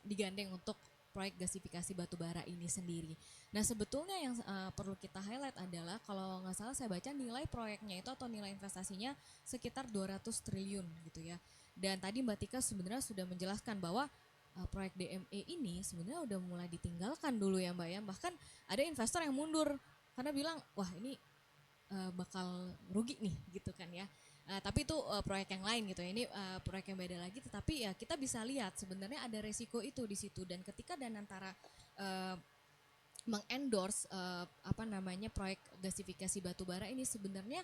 digandeng untuk proyek gasifikasi batubara ini sendiri. Nah sebetulnya yang perlu kita highlight adalah kalau nggak salah saya baca nilai proyeknya itu atau nilai investasinya sekitar 200 triliun gitu ya. Dan tadi Mbak Tika sebenarnya sudah menjelaskan bahwa proyek DME ini sebenarnya udah mulai ditinggalkan dulu ya Mbak ya. Bahkan ada investor yang mundur karena bilang wah ini bakal rugi nih gitu kan ya. Tapi itu proyek yang lain gitu ya. Ini proyek yang beda lagi, tetapi ya kita bisa lihat sebenarnya ada resiko itu di situ. Dan ketika Danantara mengendorse proyek gasifikasi batubara ini, sebenarnya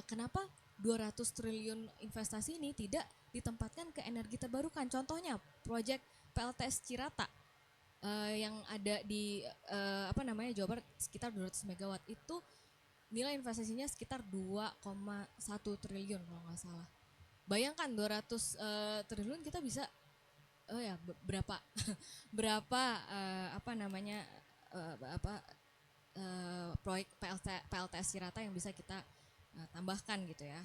kenapa 200 triliun investasi ini tidak ditempatkan ke energi terbarukan? Contohnya proyek PLTS Cirata yang ada di Jawa Barat sekitar 200 megawatt itu nilai investasinya sekitar 2,1 triliun kalau nggak salah. Bayangkan 200 triliun kita bisa berapa proyek PLTS Cirata yang bisa kita tambahkan gitu ya.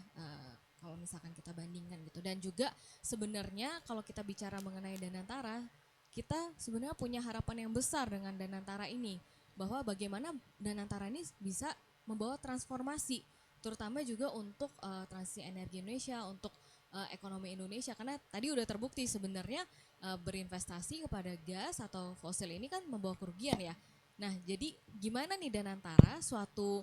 Kalau misalkan kita bandingkan gitu. Dan juga sebenarnya kalau kita bicara mengenai Danantara, kita sebenarnya punya harapan yang besar dengan Danantara ini, bahwa bagaimana Danantara ini bisa membawa transformasi, terutama juga untuk transisi energi Indonesia, untuk ekonomi Indonesia. Karena tadi udah terbukti sebenarnya berinvestasi kepada gas atau fosil ini kan membawa kerugian ya. Nah jadi gimana nih Danantara, suatu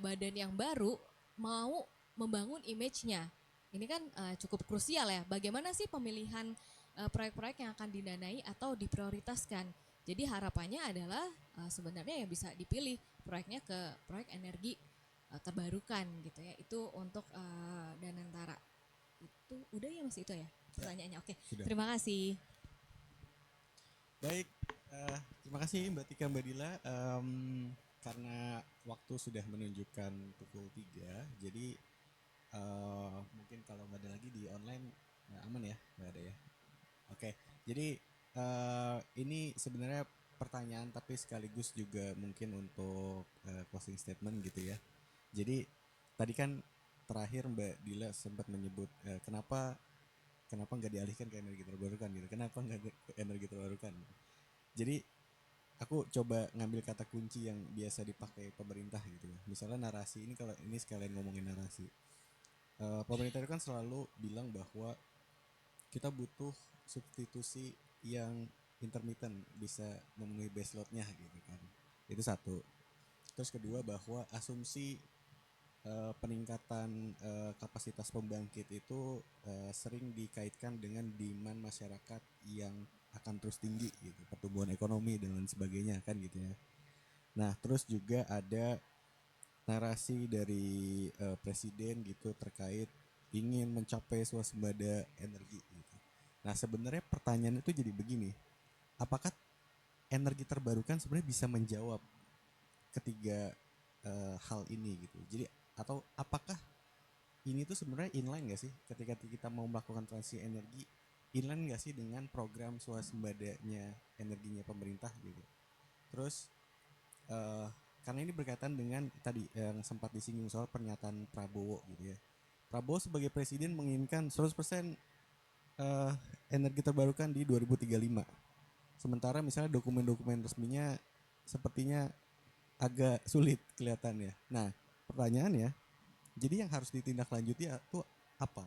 badan yang baru mau membangun image-nya. Ini kan cukup krusial ya, bagaimana sih pemilihan proyek-proyek yang akan didanai atau diprioritaskan. Jadi harapannya adalah sebenarnya yang bisa dipilih proyeknya ke proyek energi terbarukan gitu ya. Itu untuk Danantara. Itu udah ya Mas, itu ya pertanyaannya. Oke, Sudah. terima kasih. Baik, terima kasih Mbak Tika, Mbak Dila. Karena waktu sudah menunjukkan pukul 3, jadi mungkin kalau nggak ada lagi di online aman ya, nggak ada ya. Oke, jadi ini sebenarnya pertanyaan tapi sekaligus juga mungkin untuk closing statement gitu ya. Jadi tadi kan terakhir Mbak Dila sempat menyebut kenapa nggak dialihkan ke energi terbarukan gitu, kenapa nggak ke energi terbarukan. Jadi aku coba ngambil kata kunci yang biasa dipakai pemerintah gitu ya. Misalnya narasi ini, kalau ini sekalian ngomongin narasi. Pemerintah itu kan selalu bilang bahwa kita butuh substitusi yang intermittent, bisa memenuhi base load-nya gitu kan. Itu satu. Terus kedua bahwa asumsi peningkatan kapasitas pembangkit itu sering dikaitkan dengan demand masyarakat yang akan terus tinggi gitu, pertumbuhan ekonomi dan lain sebagainya kan gitu ya. Nah, terus juga ada narasi dari presiden gitu terkait ingin mencapai swasembada energi gitu. Nah, sebenarnya pertanyaan itu jadi begini, apakah energi terbarukan sebenarnya bisa menjawab ketiga hal ini gitu. Jadi atau apakah ini tuh sebenarnya inline gak sih ketika kita mau melakukan transisi energi, inline gak sih dengan program swasembadanya energinya pemerintah gitu. Terus karena ini berkaitan dengan tadi yang sempat disinggung soal pernyataan Prabowo gitu ya. Prabowo sebagai presiden menginginkan 100% energi terbarukan di 2035. Sementara misalnya dokumen-dokumen resminya sepertinya agak sulit kelihatannya. Nah, pertanyaannya, jadi yang harus ditindaklanjuti itu apa?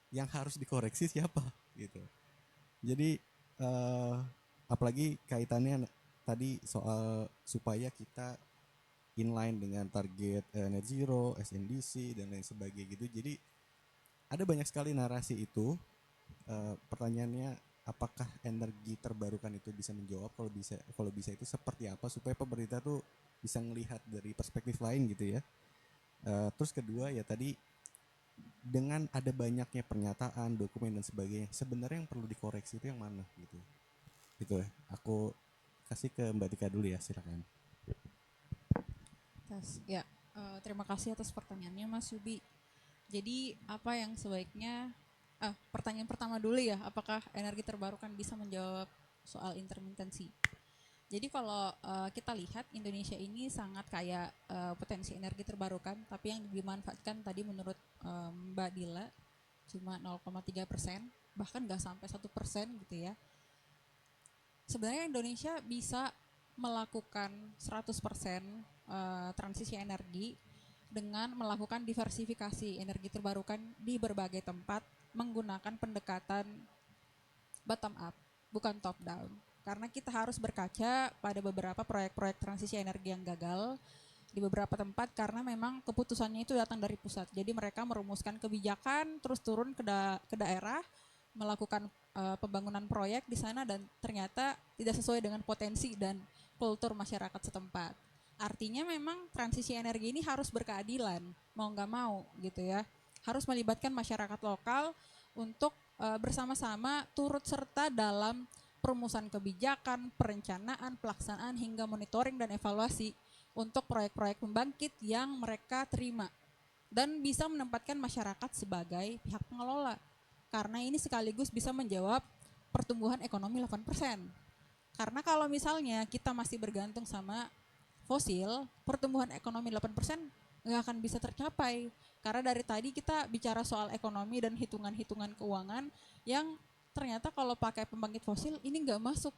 Yang harus dikoreksi siapa gitu. Jadi apalagi kaitannya tadi soal supaya kita inline dengan target net zero, SNDC dan lain sebagainya gitu. Jadi ada banyak sekali narasi itu. Pertanyaannya, apakah energi terbarukan itu bisa menjawab? Kalau bisa itu seperti apa supaya pemerintah tuh bisa melihat dari perspektif lain gitu ya. Terus kedua ya tadi, dengan ada banyaknya pernyataan, dokumen dan sebagainya, sebenarnya yang perlu dikoreksi itu yang mana gitu. Gitu ya. Aku kasih ke Mbak Tika dulu ya, silakan. Ya, terima kasih atas pertanyaannya Mas Yubi. Jadi apa yang sebaiknya, pertanyaan pertama dulu ya, apakah energi terbarukan bisa menjawab soal intermitensi? Jadi kalau kita lihat Indonesia ini sangat kaya potensi energi terbarukan, tapi yang dimanfaatkan tadi menurut Mbak Dila cuma 0,3%, bahkan nggak sampai 1% gitu ya. Sebenarnya Indonesia bisa melakukan 100% transisi energi dengan melakukan diversifikasi energi terbarukan di berbagai tempat menggunakan pendekatan bottom up, bukan top down. Karena kita harus berkaca pada beberapa proyek-proyek transisi energi yang gagal di beberapa tempat karena memang keputusannya itu datang dari pusat. Jadi mereka merumuskan kebijakan, terus turun ke daerah, melakukan pembangunan proyek di sana dan ternyata tidak sesuai dengan potensi dan kultur masyarakat setempat. Artinya memang transisi energi ini harus berkeadilan, mau nggak mau gitu ya. Harus melibatkan masyarakat lokal untuk bersama-sama turut serta dalam perumusan kebijakan, perencanaan, pelaksanaan hingga monitoring dan evaluasi untuk proyek-proyek pembangkit yang mereka terima dan bisa menempatkan masyarakat sebagai pihak pengelola. Karena ini sekaligus bisa menjawab pertumbuhan ekonomi 8%. Karena kalau misalnya kita masih bergantung sama fosil, pertumbuhan ekonomi 8% nggak akan bisa tercapai. Karena dari tadi kita bicara soal ekonomi dan hitungan-hitungan keuangan yang ternyata kalau pakai pembangkit fosil ini nggak masuk.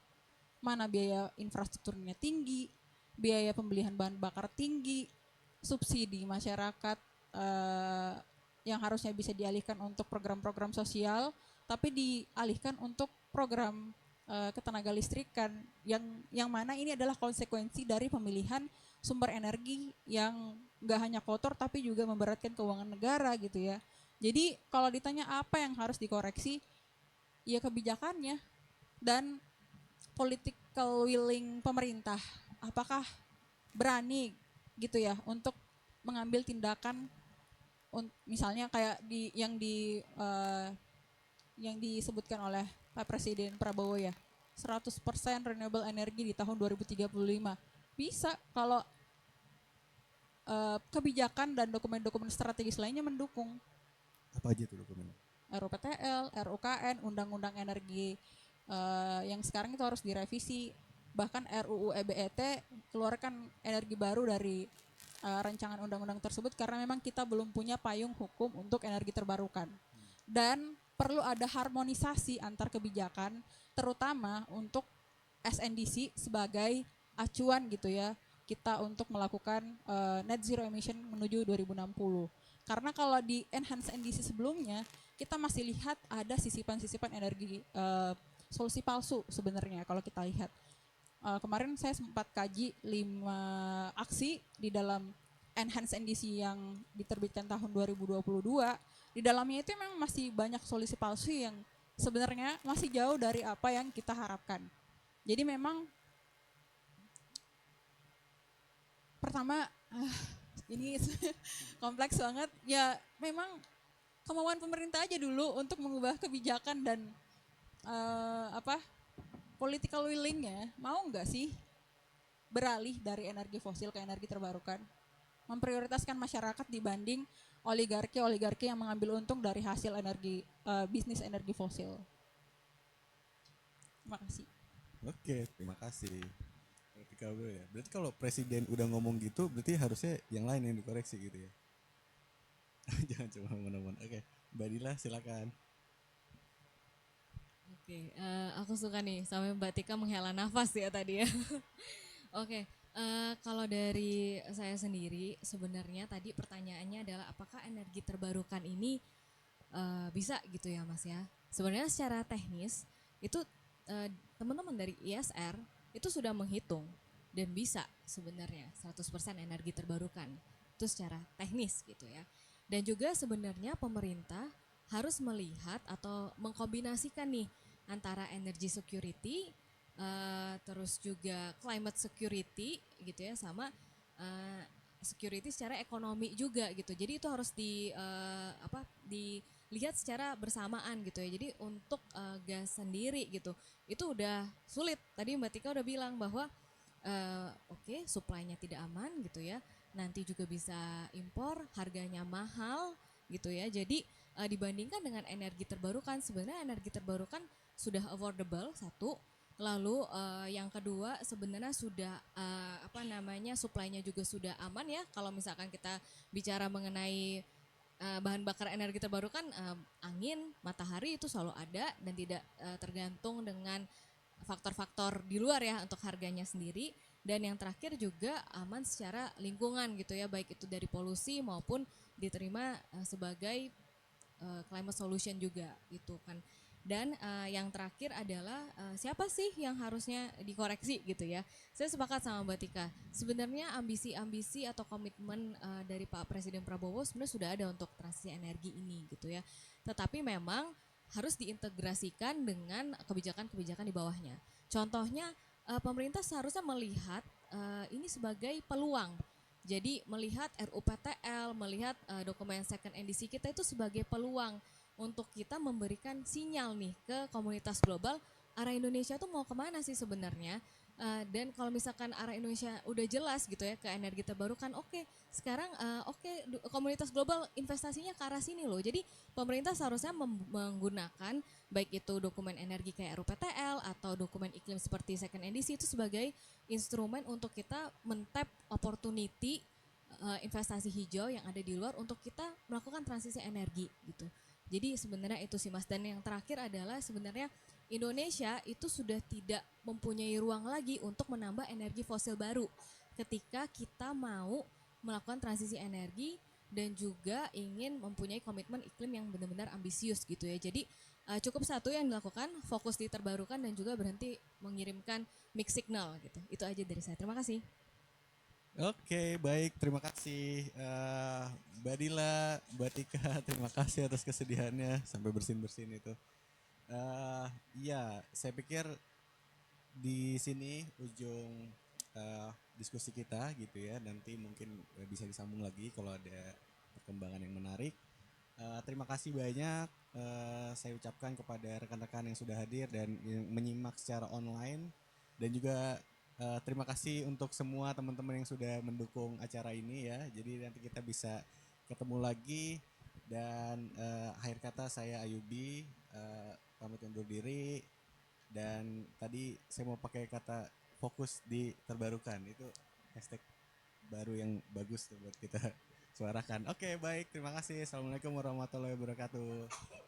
Mana biaya infrastrukturnya tinggi, biaya pembelian bahan bakar tinggi, subsidi masyarakat yang harusnya bisa dialihkan untuk program-program sosial, tapi dialihkan untuk program ketenaga listrikan yang mana ini adalah konsekuensi dari pemilihan sumber energi yang nggak hanya kotor tapi juga memberatkan keuangan negara gitu ya. Jadi kalau ditanya apa yang harus dikoreksi, ya kebijakannya dan political willing pemerintah. Apakah berani gitu ya untuk mengambil tindakan misalnya kayak yang disebutkan oleh Pak Presiden Prabowo ya, 100% renewable energy di tahun 2035. Bisa kalau kebijakan dan dokumen-dokumen strategis lainnya mendukung. Apa aja tuh dokumen? RUPTL, RUKN, Undang-Undang Energi yang sekarang itu harus direvisi. Bahkan RUU EBET keluarkan energi baru dari rancangan undang-undang tersebut karena memang kita belum punya payung hukum untuk energi terbarukan. Dan perlu ada harmonisasi antar kebijakan, terutama untuk SNDC sebagai acuan gitu ya, kita untuk melakukan net zero emission menuju 2060. Karena kalau di enhanced NDC sebelumnya, kita masih lihat ada sisipan-sisipan energi solusi palsu sebenarnya kalau kita lihat. Kemarin saya sempat kaji 5 aksi di dalam enhanced NDC yang diterbitkan tahun 2022. Di dalamnya itu memang masih banyak solusi palsu yang sebenarnya masih jauh dari apa yang kita harapkan. Jadi memang pertama ini kompleks banget ya, memang kemauan pemerintah aja dulu untuk mengubah kebijakan dan political willingnya, mau nggak sih beralih dari energi fosil ke energi terbarukan, memprioritaskan masyarakat dibanding oligarki yang mengambil untung dari hasil energi bisnis energi fosil. Terima kasih. Oke, terima kasih. Ya. Berarti kalau presiden udah ngomong gitu, berarti harusnya yang lain yang dikoreksi gitu ya. Jangan cuma ngomong. Oke, Mbak Dila silakan. Oke, aku suka nih sampai Mbak Tika menghela nafas ya tadi ya. Oke, kalau dari saya sendiri sebenarnya tadi pertanyaannya adalah apakah energi terbarukan ini bisa gitu ya Mas ya. Sebenarnya secara teknis itu teman-teman dari ISR itu sudah menghitung dan bisa sebenarnya 100% energi terbarukan itu secara teknis gitu ya. Dan juga sebenarnya pemerintah harus melihat atau mengkombinasikan nih antara energy security terus juga climate security gitu ya, sama security secara ekonomi juga gitu. Jadi itu harus dilihat secara bersamaan gitu ya. Jadi untuk gas sendiri gitu itu udah sulit. Tadi Mbak Tika udah bilang bahwa oke, supply-nya tidak aman gitu ya. Nanti juga bisa impor, harganya mahal gitu ya. Jadi dibandingkan dengan energi terbarukan, sebenarnya energi terbarukan sudah affordable satu. Lalu yang kedua sebenarnya sudah supply-nya juga sudah aman ya. Kalau misalkan kita bicara mengenai bahan bakar energi terbarukan, angin, matahari itu selalu ada dan tidak tergantung dengan faktor-faktor di luar ya untuk harganya sendiri. Dan yang terakhir juga aman secara lingkungan gitu ya, baik itu dari polusi maupun diterima sebagai climate solution juga gitu kan. Dan yang terakhir adalah siapa sih yang harusnya dikoreksi gitu ya. Saya sepakat sama Mbak Tika. Sebenarnya ambisi-ambisi atau komitmen dari Pak Presiden Prabowo sebenarnya sudah ada untuk transisi energi ini gitu ya. Tetapi memang harus diintegrasikan dengan kebijakan-kebijakan di bawahnya. Contohnya pemerintah seharusnya melihat ini sebagai peluang. Jadi melihat RUPTL, melihat dokumen second NDC kita itu sebagai peluang untuk kita memberikan sinyal nih ke komunitas global arah Indonesia tuh mau kemana sih sebenarnya. Dan kalau misalkan arah Indonesia udah jelas gitu ya ke energi terbarukan, oke, sekarang komunitas global investasinya ke arah sini loh. Jadi pemerintah seharusnya menggunakan baik itu dokumen energi kayak RUPTL atau dokumen iklim seperti second NDC itu sebagai instrumen untuk kita men-tap opportunity investasi hijau yang ada di luar untuk kita melakukan transisi energi gitu. Jadi sebenarnya itu sih Mas. Dan yang terakhir adalah sebenarnya Indonesia itu sudah tidak mempunyai ruang lagi untuk menambah energi fosil baru ketika kita mau melakukan transisi energi dan juga ingin mempunyai komitmen iklim yang benar-benar ambisius gitu ya. Jadi cukup satu yang dilakukan, fokus di terbarukan dan juga berhenti mengirimkan mixed signal gitu. Itu aja dari saya. Terima kasih. Oke, baik. Terima kasih Mbak Dila, Mbak Tika. Terima kasih atas kesediaannya sampai bersin-bersin itu. Ya, saya pikir di sini ujung diskusi kita gitu ya. Nanti mungkin bisa disambung lagi kalau ada perkembangan yang menarik. Terima kasih banyak saya ucapkan kepada rekan-rekan yang sudah hadir dan yang menyimak secara online, dan juga terima kasih untuk semua teman-teman yang sudah mendukung acara ini ya. Jadi nanti kita bisa ketemu lagi, dan akhir kata saya Ayubi pamit undur diri, dan tadi saya mau pakai kata fokus di terbarukan, itu hashtag baru yang bagus tuh buat kita suarakan. Oke, baik, terima kasih. Assalamualaikum warahmatullahi wabarakatuh.